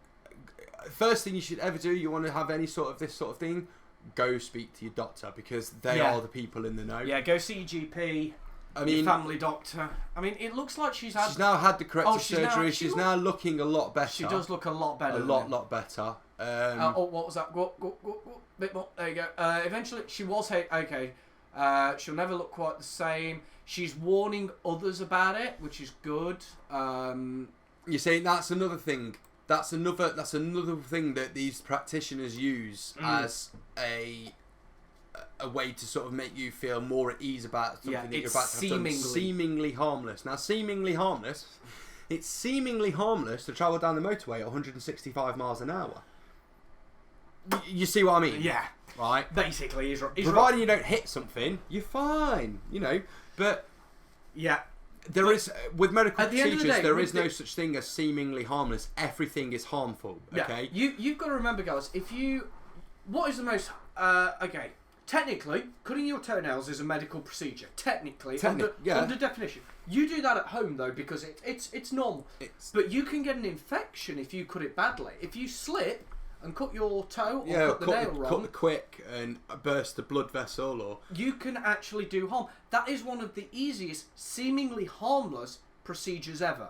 First thing you should ever do, you want to have any sort of this sort of thing, go speak to your doctor because they are the people in the know. Yeah, go see your GP. Your family doctor. I mean, it looks like she's now had the corrective surgery. She's now looking a lot better. She does look a lot better. A lot better. What was that? Go. Bit more. There you go. Eventually, she was okay. She'll never look quite the same. She's warning others about it, which is good. You see, that's another thing. That's another thing that these practitioners use as a way to sort of make you feel more at ease about something that you're about to have done. Seemingly harmless. Now, seemingly harmless. It's seemingly harmless to travel down the motorway at 165 miles an hour. You see what I mean? Yeah. Right. Basically, he's providing you don't hit something, you're fine. But there is with medical procedures there is no such thing as seemingly harmless. Everything is harmful. Okay. You've got to remember, guys. What is the most Technically, cutting your toenails is a medical procedure. Technically, under definition. You do that at home though because it's normal. But you can get an infection if you cut it badly. If you slip and cut your toe or cut the nail wrong, cut the quick and burst the blood vessel, or you can actually do harm. That is one of the easiest, seemingly harmless procedures ever.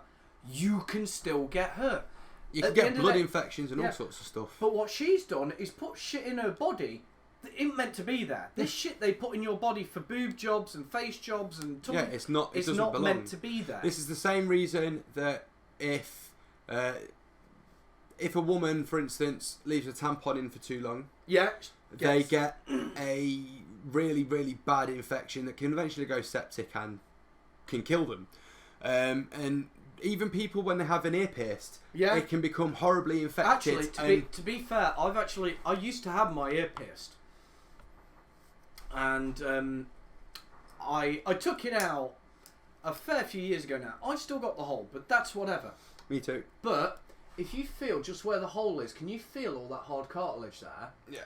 You can still get hurt. You can get blood infections and all sorts of stuff. But what she's done is put shit in her body. It ain't meant to be there. This shit they put in your body for boob jobs and face jobs and tummy, it's not meant to be there. This is the same reason that if a woman, for instance, leaves a tampon in for too long, they get a really, really bad infection that can eventually go septic and can kill them. And even people when they have an ear pierced, it can become horribly infected. Actually, to be fair, I used to have my ear pierced. And I took it out a fair few years ago now. I still got the hole, but that's whatever. Me too. But if you feel just where the hole is, can you feel all that hard cartilage there? Yeah.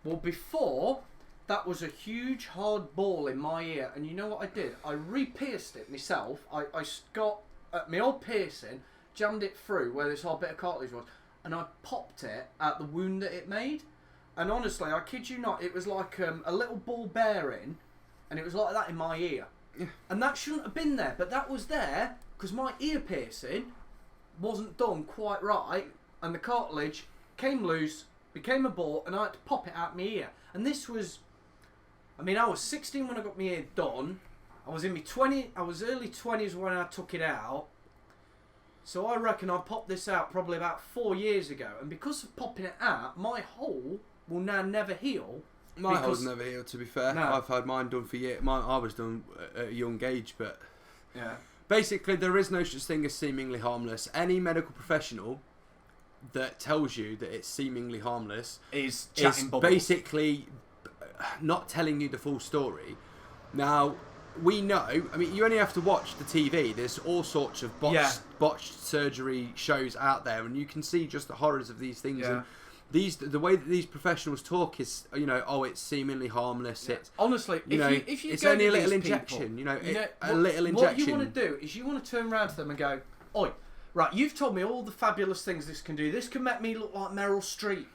Well, before, that was a huge hard ball in my ear. And you know what I did? I re-pierced it myself. I got my old piercing, jammed it through where this whole bit of cartilage was, and I popped it at the wound that it made. And honestly, I kid you not, it was like a little ball bearing, and it was like that in my ear. Yeah. And that shouldn't have been there, but that was there because my ear piercing wasn't done quite right, and the cartilage came loose, became a ball, and I had to pop it out my ear. And this was, I was 16 when I got my ear done. I was in my early 20s when I took it out. So I reckon I popped this out probably about 4 years ago, and because of popping it out, my hole will now never heal. My hole's never healed, to be fair. No. I've had mine done for years. I was done at a young age, but basically there is no such thing as seemingly harmless. Any medical professional that tells you that it's seemingly harmless is chatting bubbles. Basically not telling you the full story. Now, we know, I mean, you only have to watch the TV. There's all sorts of botched surgery shows out there, and you can see just the horrors of these things. And the way that these professionals talk is, it's seemingly harmless. Yeah. It's honestly, if you it's go only to a little these injection. People, a little injection. What you want to do is you want to turn around to them and go, "Oi, right, you've told me all the fabulous things this can do. This can make me look like Meryl Streep.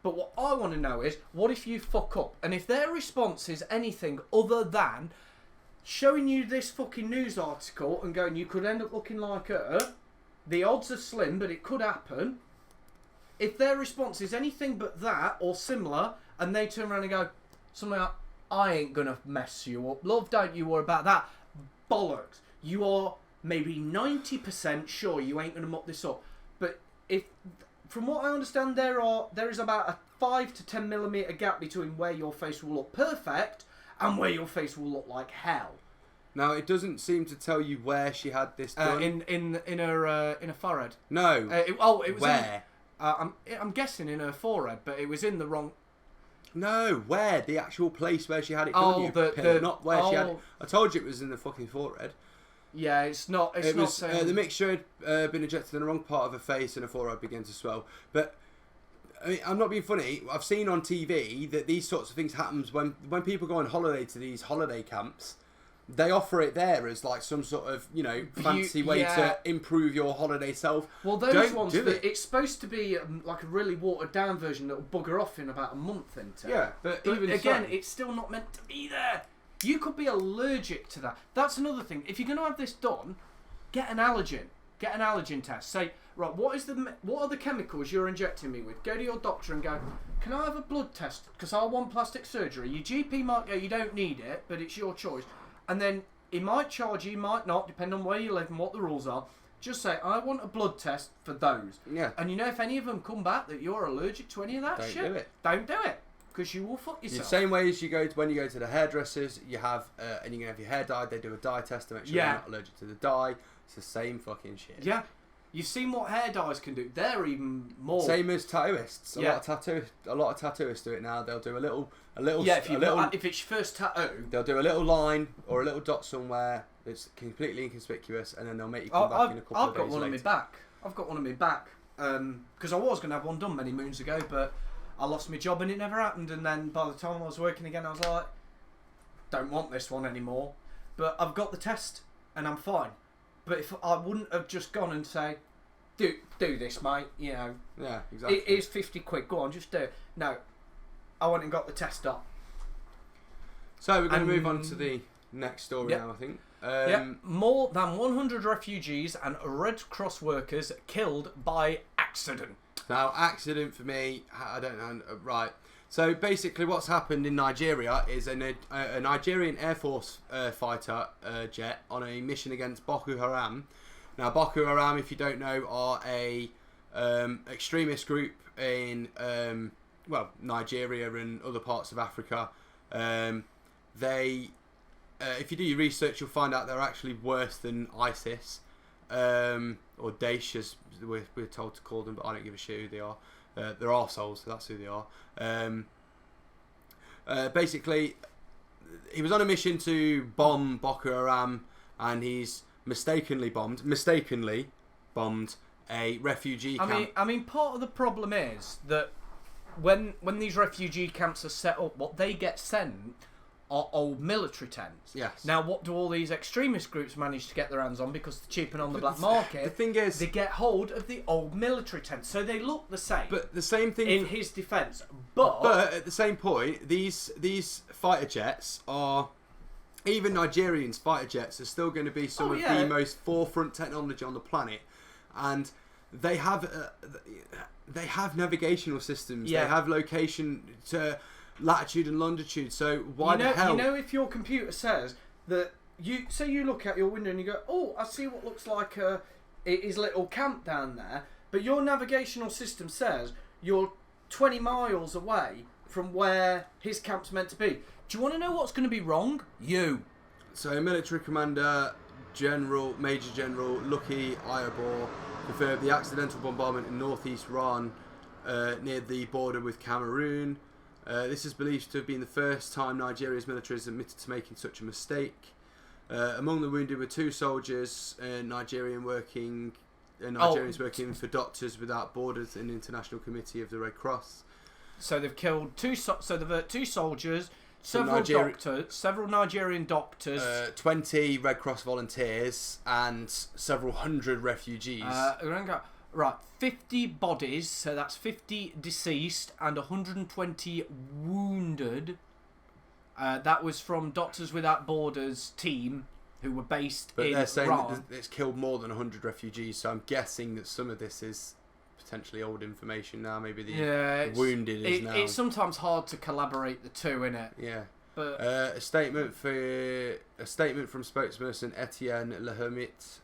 But what I want to know is, what if you fuck up? And if their response is anything other than showing you this fucking news article and going, you could end up looking like her, the odds are slim, but it could happen. If their response is anything but that or similar, and they turn around and go, something like, I ain't going to mess you up. Love, don't you worry about that. Bollocks. You are maybe 90% sure you ain't going to muck this up. But if... From what I understand, there is about a 5 to 10 millimetre gap between where your face will look perfect and where your face will look like hell. Now, it doesn't seem to tell you where she had this done. In her forehead. No. It was where? I'm guessing in her forehead, but it was in the wrong. No, where? The actual place where she had it done. Not where she had it. I told you it was in the fucking forehead. Yeah, it's not. It's not saying... the mixture had been injected in the wrong part of her face, and her forehead began to swell. But I mean, I'm not being funny. I've seen on TV that these sorts of things happen when people go on holiday to these holiday camps. They offer it there as like some sort of fancy way to improve your holiday self. Well, those ones it's supposed to be like a really watered down version that will bugger off in about a month into. Yeah, but even again, it's still not meant to be there. You could be allergic to that. That's another thing. If you're going to have this done, get an allergen. Get an allergen test. Say, right, what are the chemicals you're injecting me with? Go to your doctor and go, can I have a blood test? Because I want plastic surgery. Your GP might go, you don't need it, but it's your choice. And then he might charge you, might not, depending on where you live and what the rules are. Just say, I want a blood test for those. Yeah. And if any of them come back that you're allergic to any of that shit, don't do it. Don't do it. Because you will fuck yourself. The same way as when you go to the hairdressers, you have and you're gonna have your hair dyed. They do a dye test to make sure you're not allergic to the dye. It's the same fucking shit. Yeah, you've seen what hair dyes can do. They're even more. Same as tattooists. A lot of tattooists do it now. They'll do a little. Yeah, if it's your first tattoo, they'll do a little line or a little dot somewhere that's completely inconspicuous, and then they'll make you come back in a couple of days later. I've got one on my back. I've got one on my back because I was gonna have one done many moons ago, but I lost my job and it never happened. And then by the time I was working again, I was like, don't want this one anymore. But I've got the test and I'm fine. But if I wouldn't have just gone and say, do this, mate, Yeah, exactly. It is 50 quid, go on, just do it. No, I went and got the test done. So we're going to move on to the next story now, I think. More than 100 refugees and Red Cross workers killed by accident. Now, accident for me, I don't know. Right. So basically, what's happened in Nigeria is a Nigerian Air Force fighter jet on a mission against Boko Haram. Now, Boko Haram, if you don't know, are a extremist group in Nigeria and other parts of Africa. If you do your research, you'll find out they're actually worse than ISIS. Or Daesh, as we're told to call them, but I don't give a shit who they are. They're arseholes, so that's who they are. Basically, he was on a mission to bomb Boko Haram, and he's mistakenly bombed a refugee camp. I mean, part of the problem is that when these refugee camps are set up, what they get sent are old military tents. Yes. Now, what do all these extremist groups manage to get their hands on because they're cheap and on the black market? The thing is, they get hold of the old military tents, so they look the same. But the same thing in his defence. But at the same point, these fighter jets are, even Nigerians' fighter jets are still going to be some of the most forefront technology on the planet, and they have navigational systems. Yeah. They have location to latitude and longitude. So why the hell? You know, if your computer says that you look out your window and you go, oh, I see what looks like his little camp down there, but your navigational system says you're 20 miles away from where his camp's meant to be. Do you want to know what's going to be wrong? So military commander, Major General Lucky Ayabor confirmed the accidental bombardment in northeast Ran near the border with Cameroon. This is believed to have been the first time Nigeria's military has admitted to making such a mistake. Among the wounded were 2 soldiers, Nigerians working for Doctors Without Borders and International Committee of the Red Cross. So they've killed 2 soldiers, several Nigerian doctors, 20 Red Cross volunteers, and several hundred refugees. Right, 50 bodies, so that's 50 deceased and 120 wounded. That was from Doctors Without Borders team, who were based in Iran. But they're saying that it's killed more than 100 refugees, so I'm guessing that some of this is potentially old information now. Maybe the wounded is now. It's sometimes hard to collaborate the two, innit? Yeah. But a statement from spokesperson Etienne Lehermit.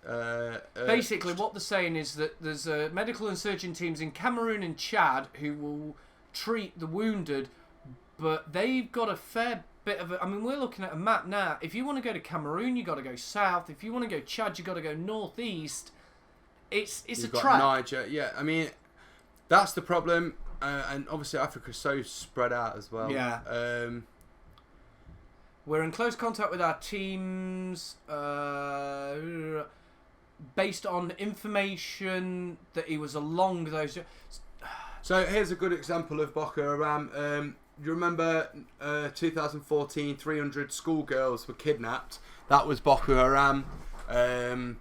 Basically, what they're saying is that there's medical and surgeon teams in Cameroon and Chad who will treat the wounded, but they've got a fair bit of we're looking at a map now. If you want to go to Cameroon, you got to go south. If you want to go Chad, you got to go northeast. It's a trap. Niger, yeah. I mean, that's the problem, and obviously Africa's so spread out as well. Yeah. We're in close contact with our teams, based on information that he was along those. So here's a good example of Boko Haram. You remember 2014, 300 schoolgirls were kidnapped. That was Boko Haram. And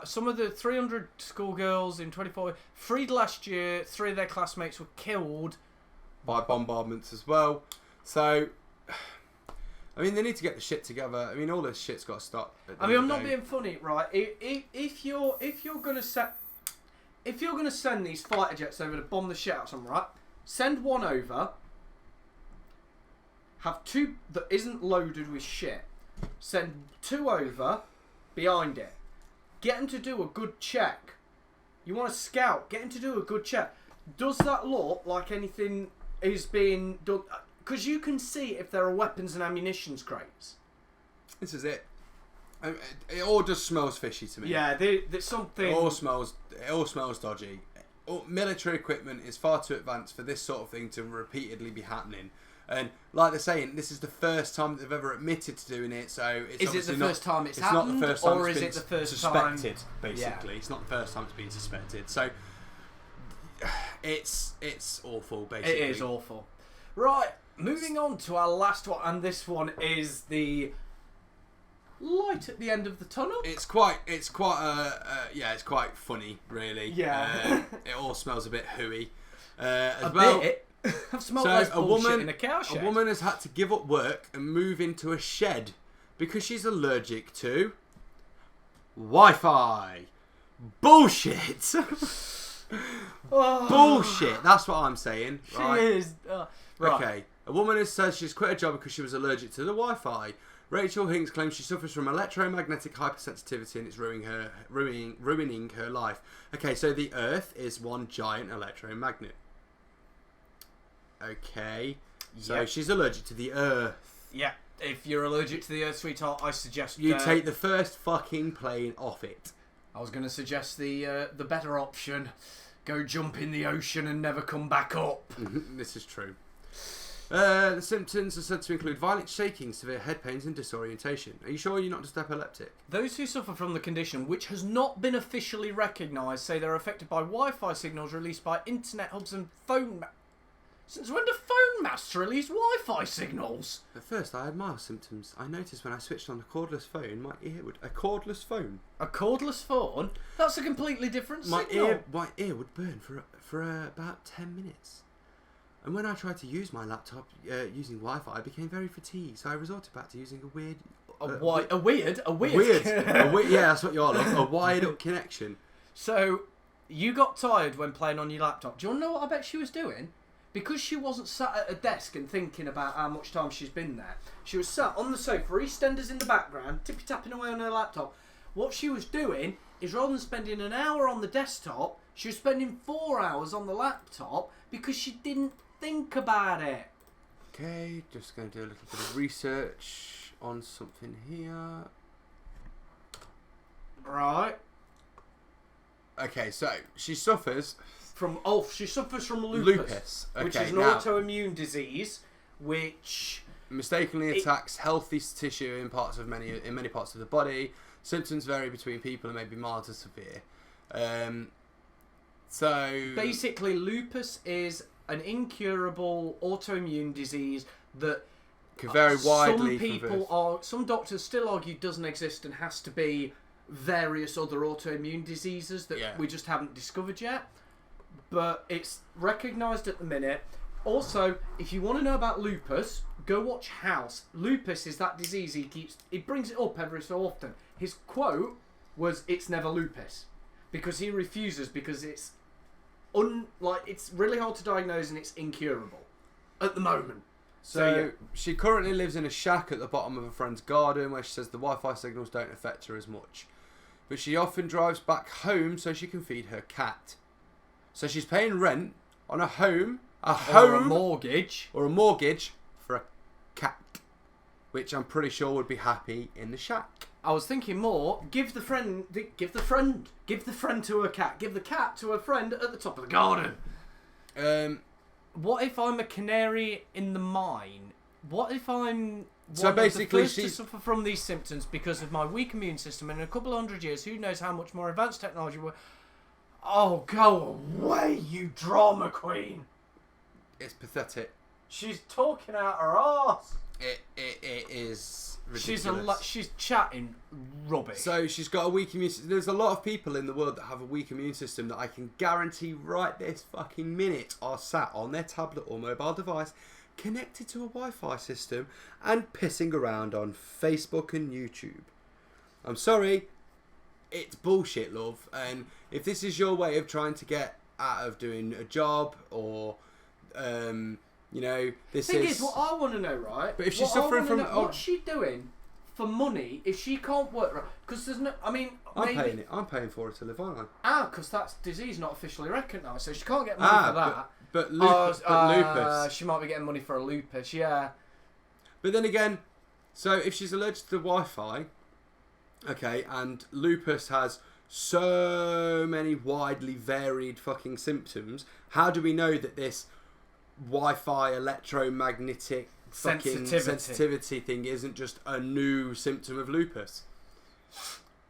some of the 300 schoolgirls in 2014 freed last year. 3 of their classmates were killed by bombardments as well. So, I mean, they need to get the shit together. I mean, all this shit's got to stop. I'm not being funny, right? If you're gonna send these fighter jets over to bomb the shit out of someone, right? Send one over. Have 2 that isn't loaded with shit. Send 2 over behind it. Get them to do a good check. You want to scout? Get them to do a good check. Does that look like anything is being done? Because you can see if there are weapons and ammunition crates. This is it. It all just smells fishy to me. Yeah, there's something. It all smells dodgy. Military equipment is far too advanced for this sort of thing to repeatedly be happening. And like they're saying, this is the first time they've ever admitted to doing it. So is it the first time it's happened, not the first time or is it the first time suspected? Basically, it's not the first time it's been suspected. So it's awful. Basically, it is awful. Right. Moving on to our last one, and this one is the light at the end of the tunnel. It's quite funny, really. Yeah. It all smells a bit hooey. Bit. I've smelled less bullshit in a cow shed. A woman has had to give up work and move into a shed because she's allergic to Wi-Fi. Bullshit. Bullshit. That's what I'm saying. She is. Right. Okay. A woman has said she's quit her job because she was allergic to the Wi-Fi. Rachel Hinks claims she suffers from electromagnetic hypersensitivity and it's ruining her life. Okay, so the Earth is one giant electromagnet. Okay, so she's allergic to the Earth. Yeah, if you're allergic to the Earth, sweetheart, I suggest you take the first fucking plane off it. I was going to suggest the better option: go jump in the ocean and never come back up. This is true. The symptoms are said to include violent shaking, severe head pains and disorientation. Are you sure you're not just epileptic? Those who suffer from the condition, which has not been officially recognised, say they're affected by Wi-Fi signals released by internet hubs and phone... Since when do phone masts release Wi-Fi signals? At first I had mild symptoms. I noticed when I switched on a cordless phone, my ear would... A cordless phone? A cordless phone? That's a completely different signal. My ear would burn for about 10 minutes. And when I tried to use my laptop using Wi-Fi, I became very fatigued, so I resorted back to using a weird... A weird? Yeah, that's what you're like. A wired-up connection. So, you got tired when playing on your laptop. Do you want to know what I bet she was doing? Because she wasn't sat at a desk and thinking about how much time she's been there. She was sat on the sofa, EastEnders in the background, tippy-tapping away on her laptop. What she was doing is, rather than spending an hour on the desktop, she was spending 4 hours on the laptop because she didn't think about it. Okay, just going to do a little bit of research on something here. Right. Okay, so she suffers from lupus. Lupus, okay, which is an autoimmune disease, which mistakenly attacks healthy tissue in many parts of the body. Symptoms vary between people and may be mild to severe. So basically, lupus is an incurable autoimmune disease that can vary widely. Some doctors still argue doesn't exist and has to be various other autoimmune diseases that we just haven't discovered yet. But it's recognised at the minute. Also, if you want to know about lupus, go watch House. Lupus is that disease he brings it up every so often. His quote was, "It's never lupus," because he refuses, because it's it's really hard to diagnose and it's incurable at the moment. So she currently lives in a shack at the bottom of a friend's garden, where she says the Wi-Fi signals don't affect her as much. But she often drives back home so she can feed her cat. So she's paying rent on a home, or a mortgage for a cat, which I'm pretty sure would be happy in the shack. I was thinking more, give the friend to a cat, give the cat to a friend at the top of the garden. What if I'm a canary in the mine? What if I'm so basically the first to suffer from these symptoms because of my weak immune system, and in a couple of 100 years, who knows how much more advanced technology will... Oh, go away, you drama queen! It's pathetic. She's talking out her arse. It is ridiculous. She's chatting rubbish. So she's got a weak immune system. There's a lot of people in the world that have a weak immune system that I can guarantee right this fucking minute are sat on their tablet or mobile device connected to a Wi-Fi system and pissing around on Facebook and YouTube. I'm sorry, it's bullshit, love. And if this is your way of trying to get out of doing a job or this thing is what I want to know, right? But if she's suffering from what's she doing for money if she can't work? Right? Because there's no, I mean, I'm paying for her to live on. Because that's disease not officially recognised, so she can't get money for that. But lupus. She might be getting money for a lupus, yeah. But then again, so if she's allergic to Wi-Fi, okay, and lupus has so many widely varied fucking symptoms, how do we know that this Wi-Fi electromagnetic fucking sensitivity thing isn't just a new symptom of lupus?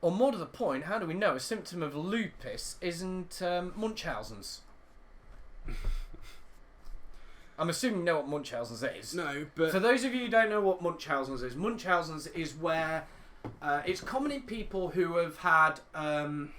Or more to the point, how do we know a symptom of lupus isn't Munchausen's? I'm assuming you know what Munchausen's is. No, but... For those of you who don't know what Munchausen's is where it's common in people who have had an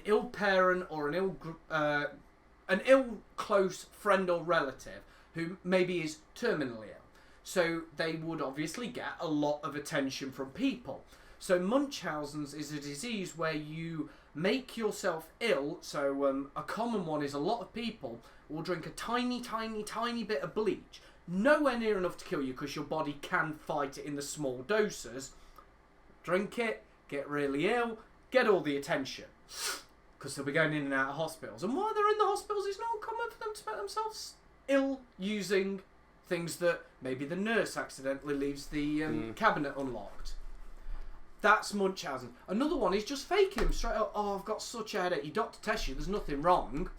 ill parent or an ill close friend or relative who maybe is terminally ill. So they would obviously get a lot of attention from people. So Munchausen's is a disease where you make yourself ill. So a common one is a lot of people will drink a tiny bit of bleach. Nowhere near enough to kill you because your body can fight it in the small doses. Drink it, get really ill, get all the attention. Because they'll be going in and out of hospitals. And while they're in the hospitals, it's not uncommon for them to make themselves ill using things that maybe the nurse accidentally leaves the cabinet unlocked. That's Munchausen. Another one is just faking him straight up. Oh, I've got such a headache. Your doctor tests you, there's nothing wrong.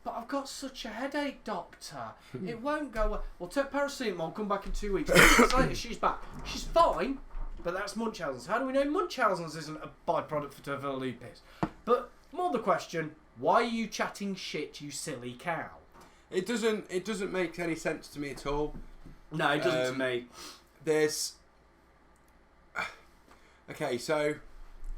But I've got such a headache, doctor. It won't go well. Well, take paracetamol, come back in 2 weeks. 2 weeks later, she's back. She's fine, but that's Munchausen's. How do we know Munchausen's isn't a byproduct for lupus? But more the question, why are you chatting shit, you silly cow? It doesn't make any sense to me at all. No, it doesn't to me. There's... Okay, so,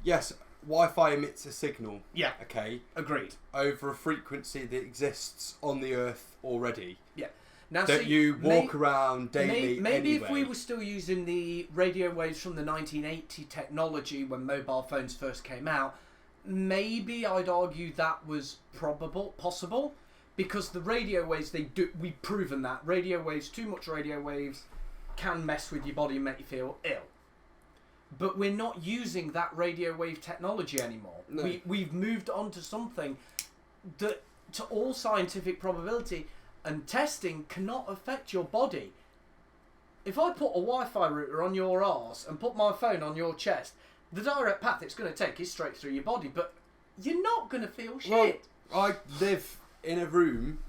yes, Wi-Fi emits a signal. Yeah. Okay. Agreed. Over a frequency that exists on the Earth already. Yeah. Now, that you walk around daily maybe anyway. If we were still using the radio waves from the 1980 technology when mobile phones first came out, maybe I'd argue that was possible, because the radio waves, we've proven that radio waves, too much radio waves, can mess with your body and make you feel ill. But we're not using that radio wave technology anymore. No. We've moved on to something that, to all scientific probability and testing, cannot affect your body. If I put a Wi-Fi router on your arse and put my phone on your chest, the direct path it's going to take is straight through your body. But you're not going to feel shit. Well, I live in a room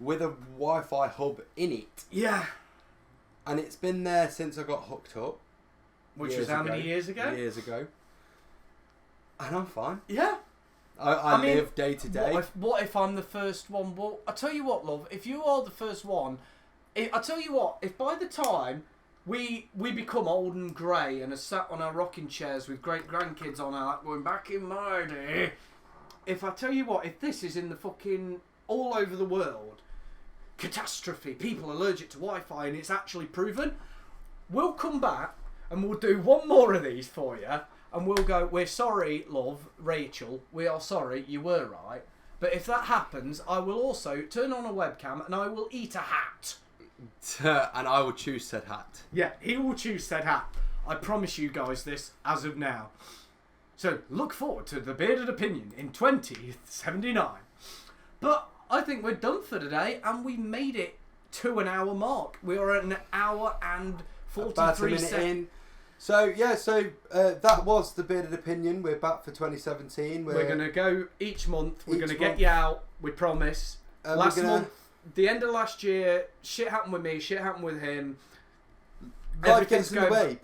with a Wi-Fi hub in it. Yeah. And it's been there since I got hooked up. Which was how many years ago? Years ago. And I'm fine. Yeah. I mean, live day to day. What if I'm the first one? Well, I tell you what, love. If you are the first one, I tell you what. If by the time we become old and grey and are sat on our rocking chairs with great grandkids on our lap going back in my day, if I tell you what, if this is in the fucking all over the world, catastrophe, people allergic to Wi-Fi, and it's actually proven, we'll come back and we'll do one more of these for you. And we'll go, we're sorry, love, Rachel, we are sorry, you were right. But if that happens, I will also turn on a webcam and I will eat a hat. And I will choose said hat. Yeah, he will choose said hat. I promise you guys this as of now. So look forward to the Bearded Opinion in 2079. But I think we're done for today and we made it to an hour mark. We are at an hour and 43 seconds. So that was the Bearded Opinion. We're back for 2017. We're going to go each month. We're going to get you out. We promise. Last month, the end of last year, shit happened with me. Shit happened with him. Life gets in the way.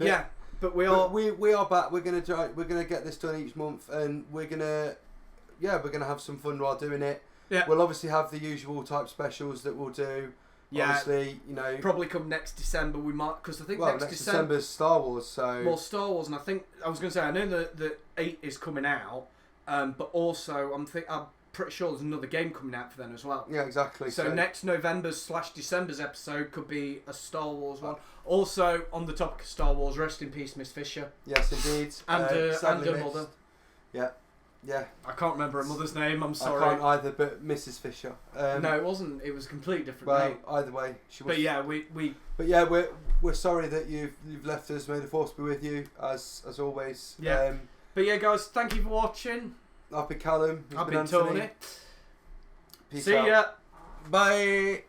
But we are back. We're going to get this done each month, and we're going to have some fun while doing it. Yeah. We'll obviously have the usual type specials that we'll do. Yeah, obviously, probably come next December. We might, because I think next December's Star Wars. So Star Wars, and I think I was going to say I know that 8 is coming out, but also I'm pretty sure there's another game coming out for them as well. Yeah, exactly. So next November's/December's episode could be a Star Wars one. Also on the topic of Star Wars, rest in peace, Miss Fisher. Yes, indeed. And her mother. Yeah. Yeah. I can't remember her mother's name, I'm sorry. I can't either, but Mrs. Fisher. No, it wasn't. It was a completely different name. Either way, she was. But yeah, we're sorry that you've left us. May the force be with you, as always. Yeah. But yeah, guys, thank you for watching. I've been Callum. I've been Tony. Peace See out. ya. Bye.